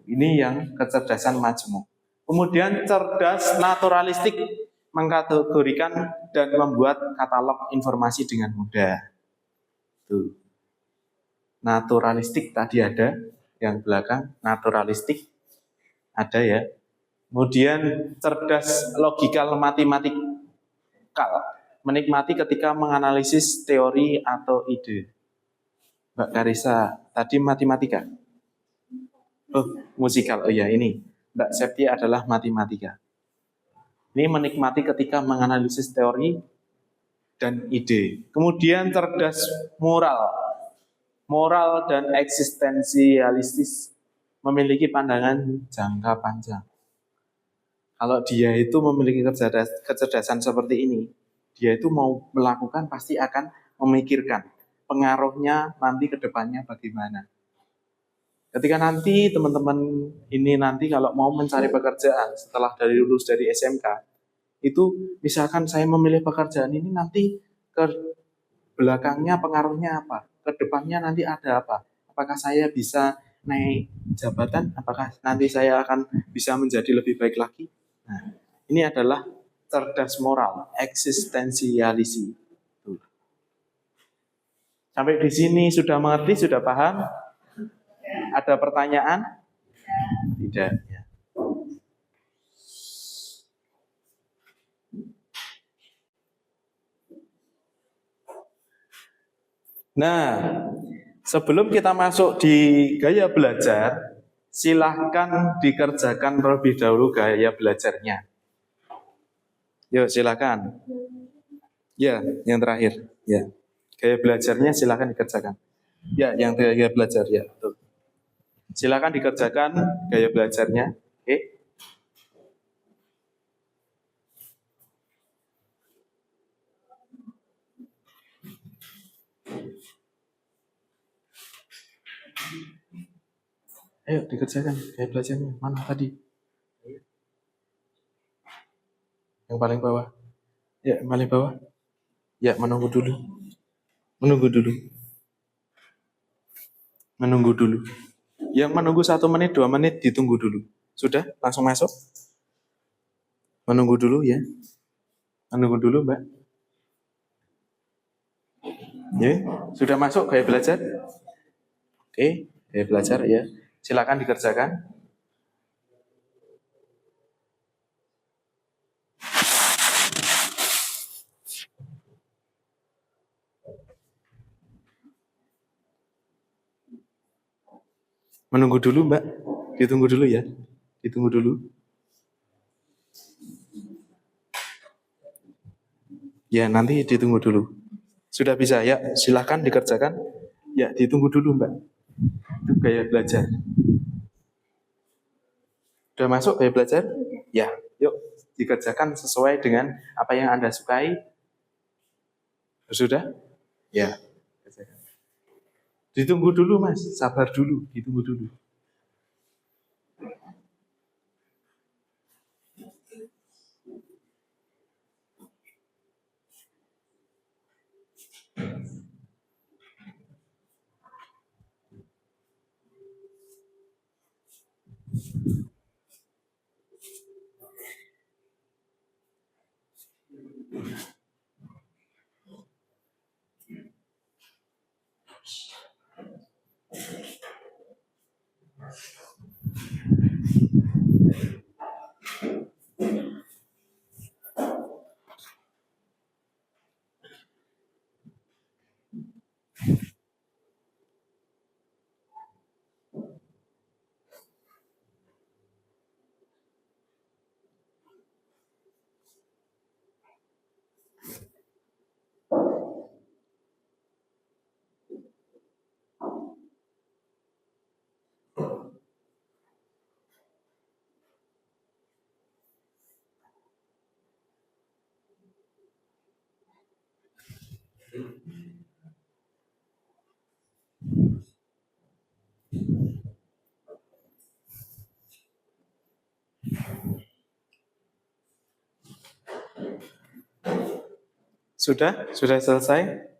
Ini yang kecerdasan majemuk. Kemudian cerdas naturalistik, mengkategorikan dan membuat katalog informasi dengan mudah. Tuh. Naturalistik tadi ada, yang belakang naturalistik ada ya. Kemudian cerdas logikal matematikal, menikmati ketika menganalisis teori atau ide. Mbak Karisa, tadi matematika. Oh, musikal. Oh ya, ini. Mbak Septi adalah matematika. Ini menikmati ketika menganalisis teori dan ide. Kemudian cerdas moral. Moral dan eksistensialistis, memiliki pandangan jangka panjang. Kalau dia itu memiliki kecerdasan seperti ini, dia itu mau melakukan pasti akan memikirkan pengaruhnya nanti ke depannya bagaimana. Ketika nanti teman-teman ini nanti kalau mau mencari pekerjaan setelah lulus dari SMK, itu misalkan saya memilih pekerjaan ini nanti ke belakangnya pengaruhnya apa? Ke depannya nanti ada apa? Apakah saya bisa naik jabatan? Apakah nanti saya akan bisa menjadi lebih baik lagi? Nah, ini adalah cerdas moral, eksistensialisi. Sampai di sini sudah mengerti, sudah paham? Ada pertanyaan? Tidak. Ya. Nah, sebelum kita masuk di gaya belajar, silahkan dikerjakan terlebih dahulu gaya belajarnya. Yuk, silakan. Ya, yang terakhir. Ya, gaya belajarnya silakan dikerjakan. Ya, yang gaya belajar ya. Tuh. Silakan dikerjakan gaya belajarnya. Oke. Ayo dikerjakan gaya belajarnya. Mana tadi? Yang paling bawah. Ya, yang paling bawah. Ya, menunggu dulu. Menunggu dulu. Menunggu dulu. Yang menunggu 1 menit, 2 menit, ditunggu dulu. Sudah? Langsung masuk? Menunggu dulu ya. Menunggu dulu, Mbak. Ya, sudah masuk gaya belajar? Oke, gaya belajar ya. Silakan dikerjakan. Menunggu dulu, Mbak. Ditunggu dulu ya. Ditunggu dulu. Ya, nanti ditunggu dulu. Sudah bisa ya, silahkan dikerjakan. Ya, ditunggu dulu, Mbak. Itu gaya belajar. Sudah masuk gaya belajar? Ya, yuk dikerjakan sesuai dengan apa yang Anda sukai. Sudah? Ya, kerjakan. Ditunggu dulu, Mas. Sabar dulu, ditunggu dulu. Sudah? Sudah selesai?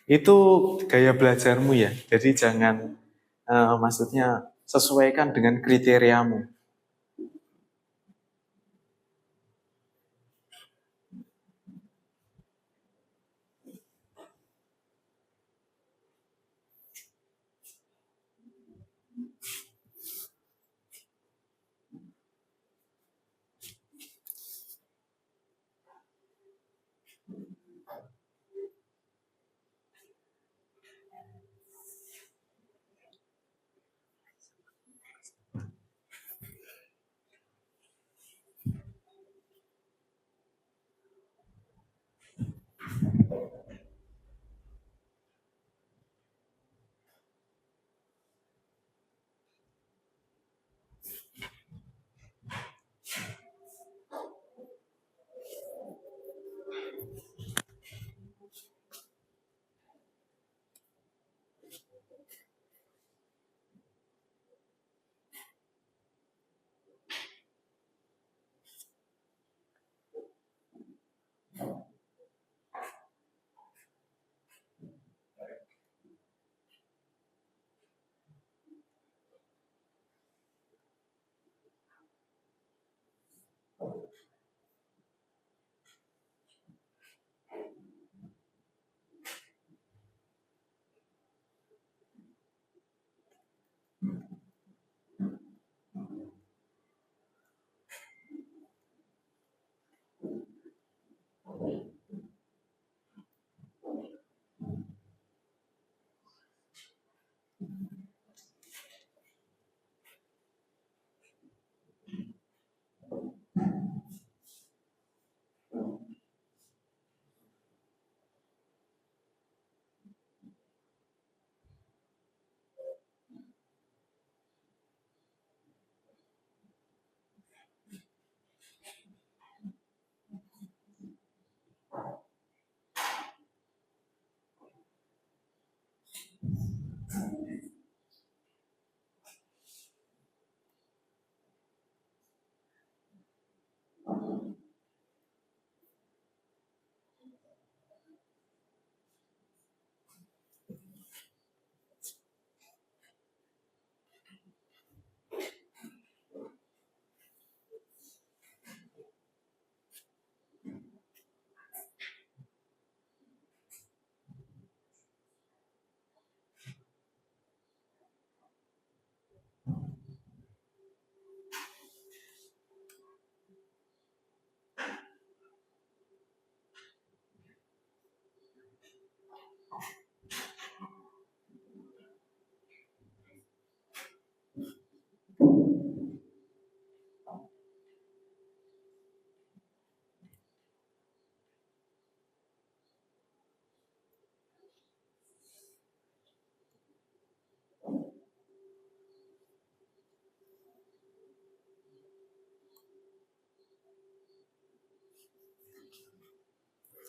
Itu gaya belajarmu ya. Jadi jangan maksudnya sesuaikan dengan kriteriamu.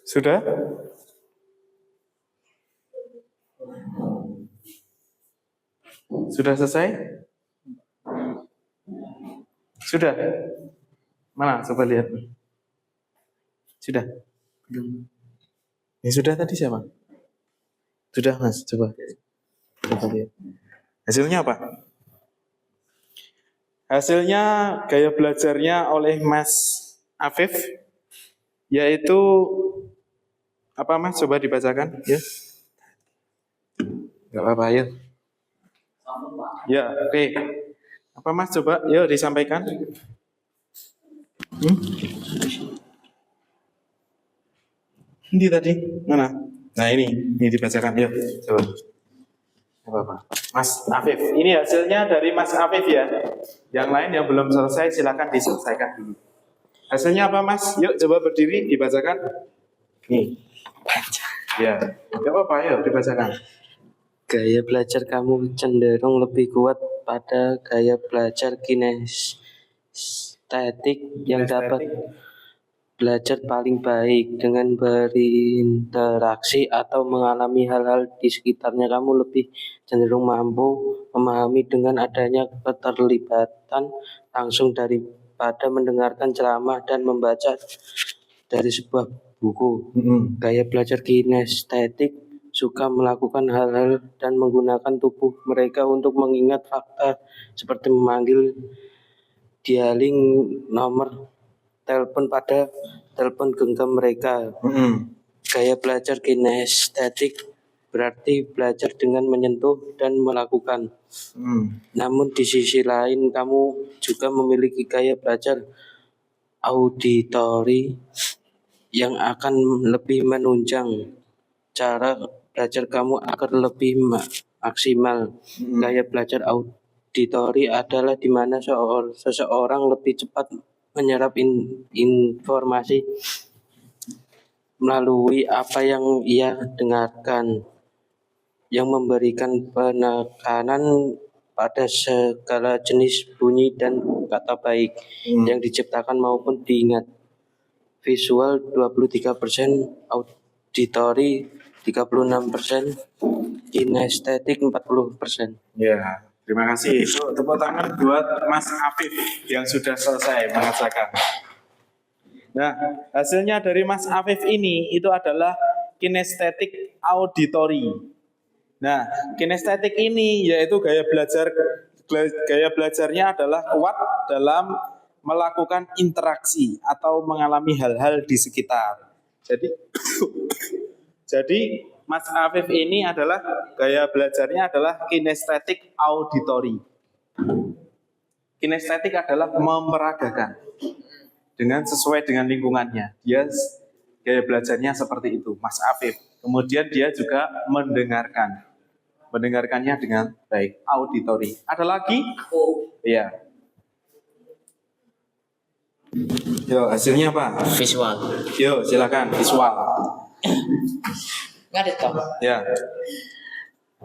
Sudah? Sudah selesai? Sudah? Mana? Coba lihat. Sudah? Belum. Yang sudah tadi siapa? Sudah, Mas. Coba lihat. Hasilnya apa? Hasilnya gaya belajarnya oleh Mas Afif, yaitu apa, Mas? Coba dibacakan, ya. Gak apa-apa, ya. Ya, oke. Apa, Mas? Coba, yuk disampaikan. Ini tadi mana? Nah ini dibacakan, yuk. Coba. Apa-apa. Mas Afif, ini hasilnya dari Mas Afif ya. Yang lain yang belum selesai silakan diselesaikan dulu. Hasilnya apa, Mas? Yuk coba berdiri dibacakan. Nih. Ya, gak apa-apa, yuk dibacakan.
Gaya belajar kamu cenderung lebih kuat pada gaya belajar kinestetik yang dapat belajar paling baik dengan berinteraksi atau mengalami hal-hal di sekitarnya. Kamu lebih cenderung mampu memahami dengan adanya keterlibatan langsung daripada mendengarkan ceramah dan membaca dari sebuah buku. Gaya belajar kinestetik suka melakukan hal-hal dan menggunakan tubuh mereka untuk mengingat fakta seperti memanggil dialing nomor telepon pada telepon genggam mereka. Gaya belajar kinestetik berarti belajar dengan menyentuh dan melakukan. Namun di sisi lain kamu juga memiliki gaya belajar auditori yang akan lebih menunjang cara belajar kamu agar lebih maksimal. Gaya belajar auditori adalah di mana seseorang lebih cepat menyerap informasi melalui apa yang ia dengarkan, yang memberikan penekanan pada segala jenis bunyi dan kata baik yang diciptakan maupun diingat. Visual 23%, auditori 36%, kinestetik 40%.
Ya, terima kasih. Tepuk tangan buat Mas Afif yang sudah selesai mengerjakan. Nah, hasilnya dari Mas Afif ini itu adalah kinestetik auditori. Nah, kinestetik ini yaitu gaya belajarnya adalah kuat dalam melakukan interaksi atau mengalami hal-hal di sekitar. Jadi Mas Afif ini adalah gaya belajarnya adalah kinestetik auditori. Kinestetik adalah memperagakan dengan sesuai dengan lingkungannya. Dia gaya belajarnya seperti itu, Mas Afif. Kemudian dia juga mendengarkannya dengan baik, auditori. Ada lagi? Iya. Yo, hasilnya apa?
Visual.
Yo, silakan visual.
Ngadit toh.
Ya.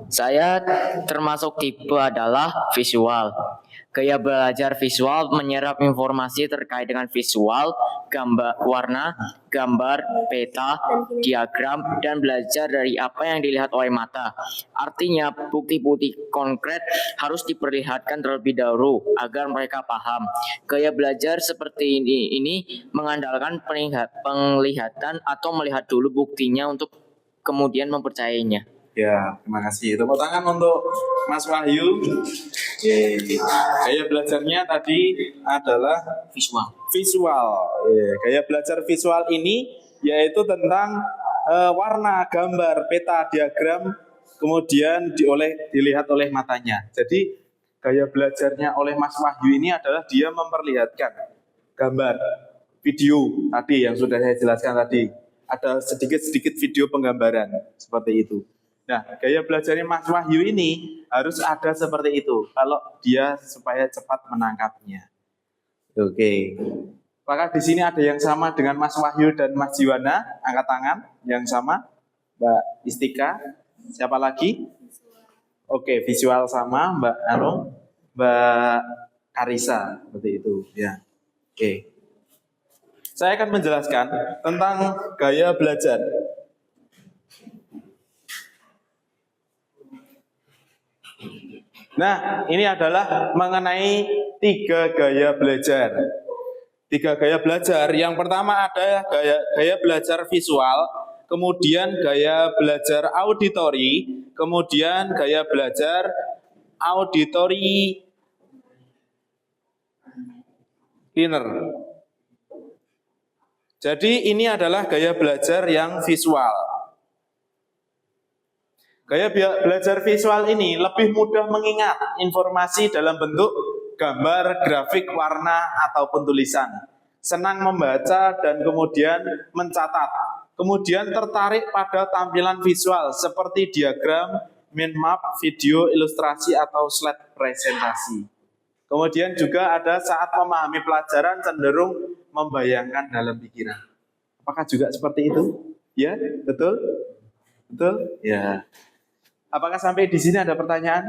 Saya termasuk tipe adalah visual. Gaya belajar visual menyerap informasi terkait dengan visual, gambar warna, gambar, peta, diagram, dan belajar dari apa yang dilihat oleh mata. Artinya, bukti-bukti konkret harus diperlihatkan terlebih dahulu agar mereka paham. Gaya belajar seperti ini mengandalkan penglihatan atau melihat dulu buktinya untuk kemudian mempercayainya.
Ya, terima kasih. Tepuk tangan untuk Mas Wahyu. Gaya belajarnya tadi adalah visual. Gaya belajar visual ini yaitu tentang warna, gambar, peta, diagram, kemudian dilihat oleh matanya. Jadi gaya belajarnya oleh Mas Wahyu ini adalah dia memperlihatkan gambar, video tadi yang sudah saya jelaskan tadi. ada sedikit-sedikit video penggambaran seperti itu. Nah, gaya belajarnya Mas Wahyu ini harus ada seperti itu kalau dia supaya cepat menangkapnya. Oke. Apakah di sini ada yang sama dengan Mas Wahyu dan Mas Jiwana? Angkat tangan. Yang sama? Mbak Istika. Siapa lagi? Oke, visual sama Mbak Karisa, seperti itu ya. Oke. Saya akan menjelaskan tentang gaya belajar. Nah, ini adalah mengenai 3 gaya belajar. 3 gaya belajar. Yang pertama ada gaya belajar visual, kemudian gaya belajar auditori, kemudian gaya belajar auditory inner. Jadi ini adalah gaya belajar yang visual. Gaya belajar visual ini lebih mudah mengingat informasi dalam bentuk gambar, grafik, warna, ataupun tulisan. Senang membaca dan kemudian mencatat. Kemudian tertarik pada tampilan visual seperti diagram, mind map, video, ilustrasi, atau slide presentasi. Kemudian juga ada saat memahami pelajaran cenderung membayangkan dalam pikiran. Apakah juga seperti itu? Ya, betul? Betul? Ya. Apakah sampai di sini ada pertanyaan?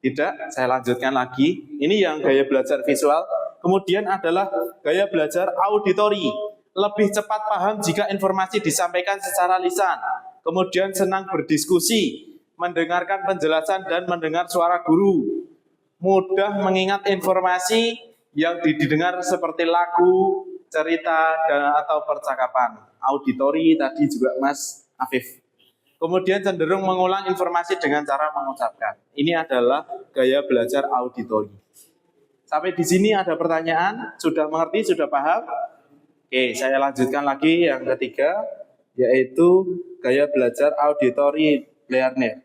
Tidak, saya lanjutkan lagi. Ini yang gaya belajar visual. Kemudian adalah gaya belajar auditori. Lebih cepat paham jika informasi disampaikan secara lisan. Kemudian senang berdiskusi, mendengarkan penjelasan dan mendengar suara guru. Mudah mengingat informasi yang didengar seperti lagu, cerita, atau percakapan. Auditori tadi juga Mas Afif. Kemudian cenderung mengulang informasi dengan cara mengucapkan. Ini adalah gaya belajar auditori. Sampai di sini ada pertanyaan? Sudah mengerti? Sudah paham? Oke, saya lanjutkan lagi yang ketiga, yaitu gaya belajar auditory learner.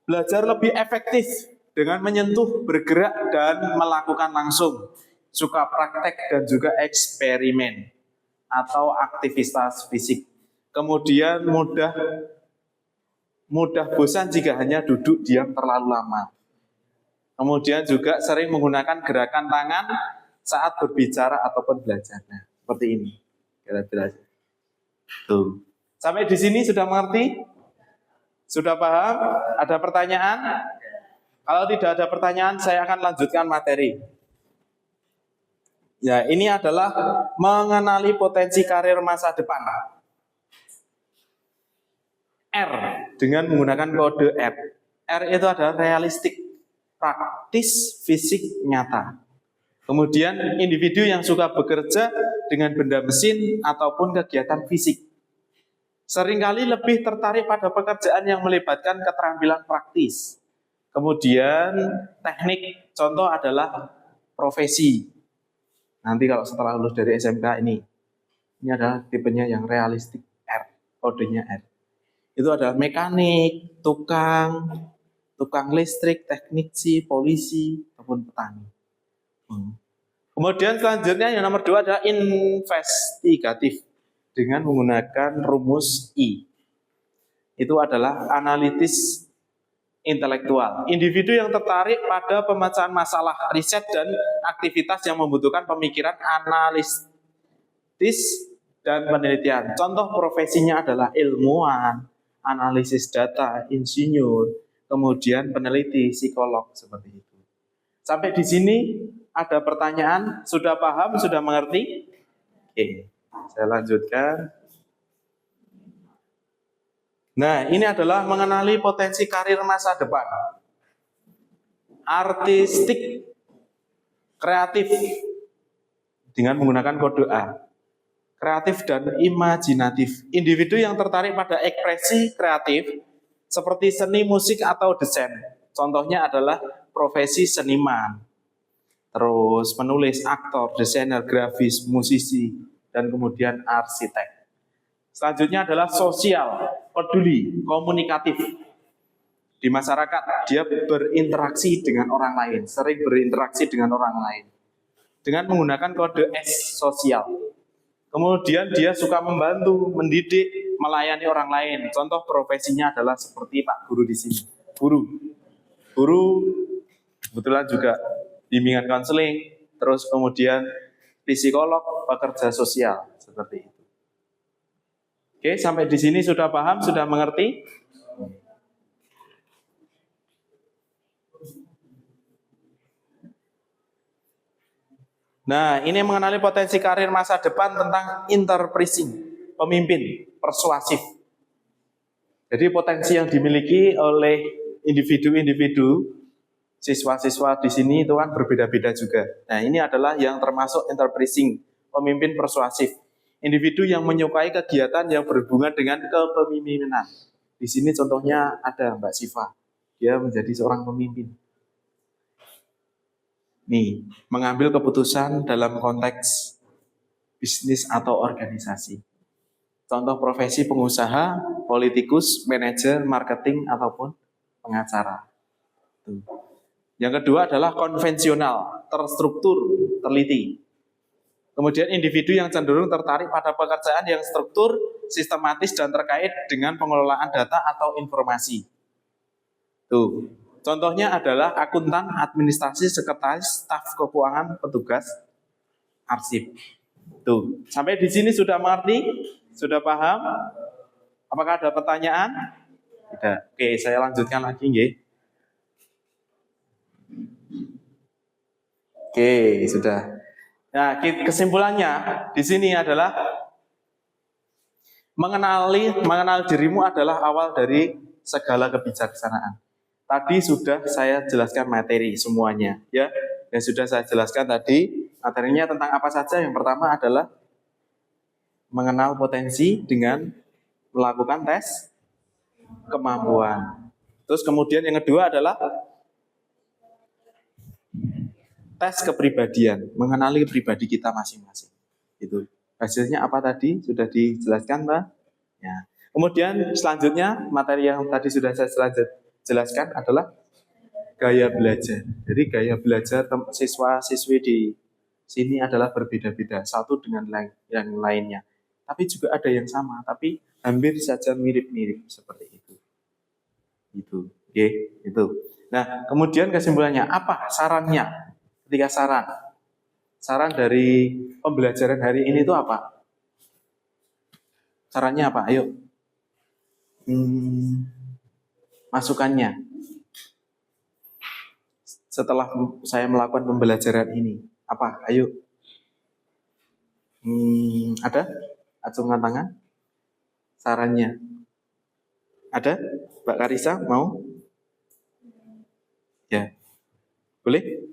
Belajar lebih efektif dengan menyentuh, bergerak, dan melakukan langsung. Suka praktek dan juga eksperimen atau aktivitas fisik. Kemudian mudah bosan jika hanya duduk diam terlalu lama. Kemudian juga sering menggunakan gerakan tangan saat berbicara ataupun belajar. Nah, seperti ini. Tuh. Sampai di sini sudah mengerti? Sudah paham? Ada pertanyaan? Kalau tidak ada pertanyaan, saya akan lanjutkan materi. Ya, ini adalah mengenali potensi karir masa depan. R dengan menggunakan kode R. R itu adalah realistik, praktis, fisik, nyata. Kemudian individu yang suka bekerja dengan benda mesin ataupun kegiatan fisik. Seringkali lebih tertarik pada pekerjaan yang melibatkan keterampilan praktis. Kemudian teknik, contoh adalah profesi. Nanti kalau setelah lulus dari SMK ini adalah tipenya yang realistik R, kodenya R. Itu adalah mekanik, tukang listrik, teknisi, polisi, ataupun petani. Kemudian selanjutnya yang nomor 2 adalah investigatif dengan menggunakan rumus I. Itu adalah analitis intelektual. Individu yang tertarik pada pemecahan masalah, riset, dan aktivitas yang membutuhkan pemikiran analitis dan penelitian. Contoh profesinya adalah ilmuwan, analisis data, insinyur, kemudian peneliti, psikolog, seperti itu. Sampai di sini ada pertanyaan? Sudah paham? Sudah mengerti? Oke, saya lanjutkan. Nah, ini adalah mengenali potensi karir masa depan. Artistik, kreatif, dengan menggunakan kode A. Kreatif dan imajinatif. Individu yang tertarik pada ekspresi kreatif seperti seni, musik, atau desain. Contohnya adalah profesi seniman. Terus penulis, aktor, desainer, grafis, musisi, dan kemudian arsitek. Selanjutnya adalah sosial, peduli, komunikatif. Di masyarakat dia berinteraksi dengan orang lain, sering berinteraksi dengan orang lain. Dengan menggunakan kode S, sosial. Kemudian dia suka membantu, mendidik, melayani orang lain. Contoh profesinya adalah seperti Pak Guru di sini. Guru kebetulan juga bimbingan konseling, terus kemudian psikolog, pekerja sosial, seperti itu. Oke, sampai di sini sudah paham, sudah mengerti? Nah, ini mengenali potensi karir masa depan tentang interpersing, pemimpin, persuasif. Jadi potensi yang dimiliki oleh individu-individu, siswa-siswa di sini itu kan berbeda-beda juga. Nah, ini adalah yang termasuk interpersing, pemimpin persuasif. Individu yang menyukai kegiatan yang berhubungan dengan kepemimpinan. Di sini contohnya ada Mbak Siva, dia menjadi seorang pemimpin. Nih, mengambil keputusan dalam konteks bisnis atau organisasi. Contoh profesi pengusaha, politikus, manajer, marketing, ataupun pengacara. Tuh. Yang kedua adalah konvensional, terstruktur, teliti. Kemudian individu yang cenderung tertarik pada pekerjaan yang struktur, sistematis, dan terkait dengan pengelolaan data atau informasi. Tuh. Contohnya adalah akuntan, administrasi, sekretaris, staf keuangan, petugas, arsip. Tuh, sampai di sini sudah mengerti? Sudah paham? Apakah ada pertanyaan? Tidak. Oke, saya lanjutkan lagi, nggih. Oke, sudah. Nah, kesimpulannya di sini adalah mengenal dirimu adalah awal dari segala kebijaksanaan. Tadi sudah saya jelaskan materi semuanya, ya. Yang sudah saya jelaskan tadi materinya tentang apa saja. Yang pertama adalah mengenal potensi dengan melakukan tes kemampuan. Terus kemudian yang kedua adalah tes kepribadian, mengenali pribadi kita masing-masing. Itu hasilnya apa tadi sudah dijelaskan, Pak? Ya. Kemudian selanjutnya materi yang tadi sudah saya jelaskan adalah gaya belajar. Jadi gaya belajar siswa-siswi di sini adalah berbeda-beda satu dengan yang lainnya. Tapi juga ada yang sama, tapi hampir saja mirip-mirip seperti itu. Itu, oke, itu. Nah, kemudian kesimpulannya apa sarannya? Ketika saran dari pembelajaran hari ini itu apa? Sarannya apa? Ayo. Masukannya setelah saya melakukan pembelajaran ini apa? Ayo, ada? Acungkan tangan. Sarannya ada? Mbak Karisa mau? Ya, boleh?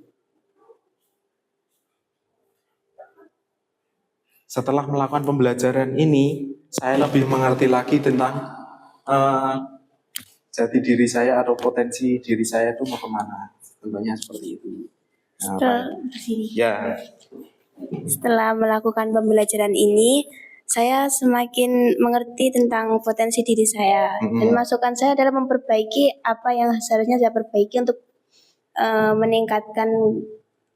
Setelah melakukan pembelajaran ini, saya lebih mengerti lagi tentang jati diri saya atau potensi diri saya itu mau kemana. Tentunya seperti itu.
Setelah melakukan pembelajaran ini, saya semakin mengerti tentang potensi diri saya. Dan masukan saya adalah memperbaiki apa yang seharusnya saya perbaiki untuk meningkatkan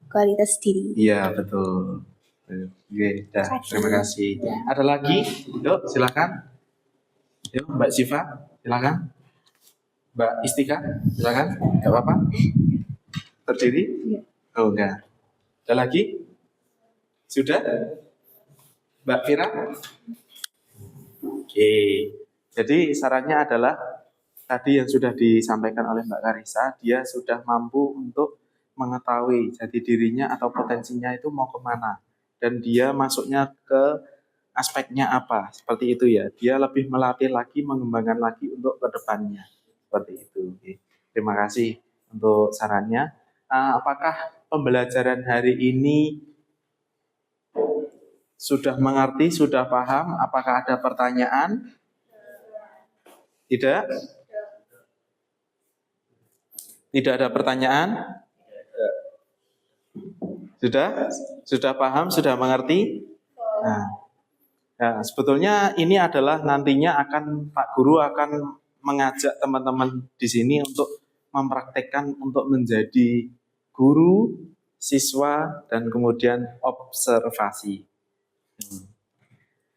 kualitas diri.
Iya, betul. Oke, terima kasih. Ada lagi? Yuk, silakan. Yuk, Mbak Siva, silakan. Mbak Istika, silakan. Enggak apa-apa. Berdiri? Oh, enggak. Ada lagi? Sudah? Mbak Fira? Oke. Jadi sarannya adalah tadi yang sudah disampaikan oleh Mbak Karisa, dia sudah mampu untuk mengetahui jati dirinya atau potensinya itu mau kemana. Dan dia masuknya ke aspeknya apa, seperti itu ya. Dia lebih melatih lagi, mengembangkan lagi untuk ke depannya. Seperti itu. Oke. Terima kasih untuk sarannya. Apakah pembelajaran hari ini sudah mengerti, sudah paham? Apakah ada pertanyaan? Tidak? Tidak ada pertanyaan? Sudah paham, sudah mengerti? Nah, sebetulnya ini adalah nantinya Pak Guru akan mengajak teman-teman di sini untuk mempraktekkan untuk menjadi guru, siswa, dan kemudian observasi.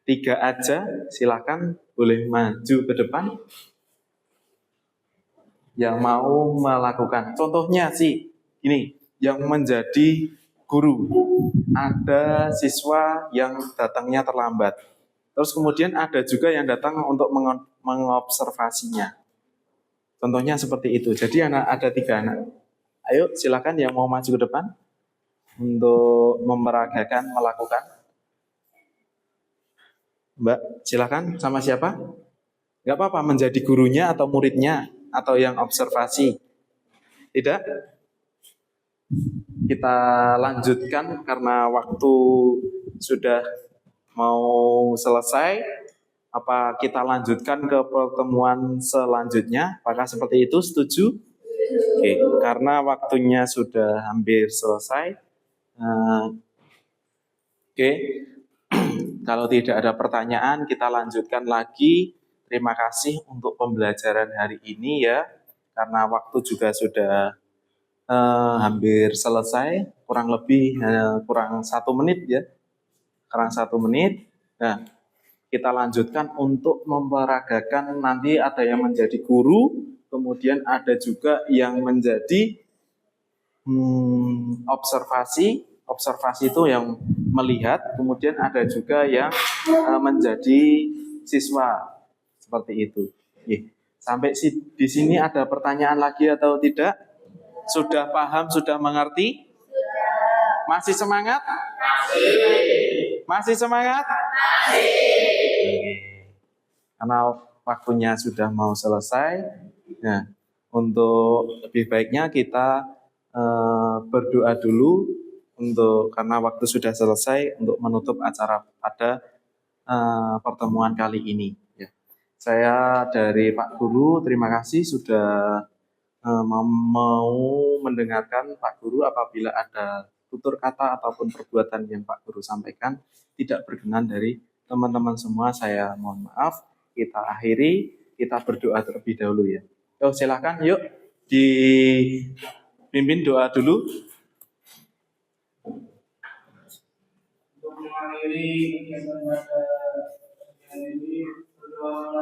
3 aja, silakan boleh maju ke depan. Yang mau melakukan. Contohnya sih, ini yang menjadi guru. Ada siswa yang datangnya terlambat. Terus kemudian ada juga yang datang untuk mengobservasinya. Contohnya seperti itu. Jadi ada 3 anak. Ayo silakan yang mau maju ke depan untuk memperagakan melakukan. Mbak, silakan sama siapa? Gak apa-apa menjadi gurunya atau muridnya atau yang observasi. Tidak? Kita lanjutkan karena waktu sudah mau selesai. Apa kita lanjutkan ke pertemuan selanjutnya? Apakah seperti itu? Setuju? Oke, karena waktunya sudah hampir selesai. Oke, kalau tidak ada pertanyaan, kita lanjutkan lagi. Terima kasih untuk pembelajaran hari ini ya, karena waktu juga sudah hampir selesai, kurang lebih kurang 1 menit ya, kurang 1 menit. Nah, kita lanjutkan untuk memperagakan, nanti ada yang menjadi guru, kemudian ada juga yang menjadi observasi. Observasi itu yang melihat, kemudian ada juga yang menjadi siswa. Seperti itu. Sampai di sini ada pertanyaan lagi atau tidak? Sudah paham, sudah mengerti? Masih semangat? Masih semangat? Karena waktunya sudah mau selesai. Nah, untuk lebih baiknya kita berdoa dulu karena waktu sudah selesai untuk menutup acara pada pertemuan kali ini. Ya. Saya dari Pak Guru, terima kasih sudah mau mendengarkan Pak Guru. Apabila ada tutur kata ataupun perbuatan yang Pak Guru sampaikan tidak berkenan dari teman-teman semua, saya mohon maaf. Kita akhiri, kita berdoa terlebih dahulu ya. Silakan yuk dipimpin doa dulu.
Untuk mengakhiri kegiatan pada ini, berdoa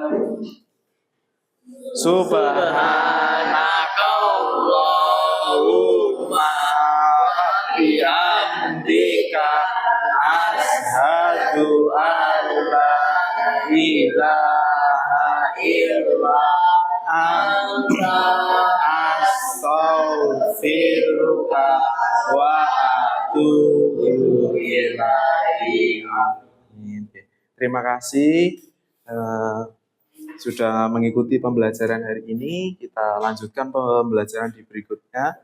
Subhanakallahumma bihamdika asyhadu an la ilaha illa anta astaghfiruka wa atubu ilaik. Terima kasih sudah mengikuti pembelajaran hari ini. Kita lanjutkan pembelajaran di berikutnya.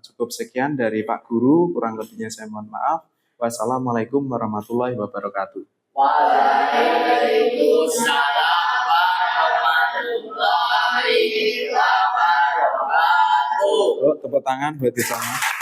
Cukup sekian dari Pak Guru, kurang lebihnya saya mohon maaf. Wassalamualaikum warahmatullahi wabarakatuh.
Waalaikumsalam warahmatullahi wabarakatuh.
Tepuk tangan buat di sana.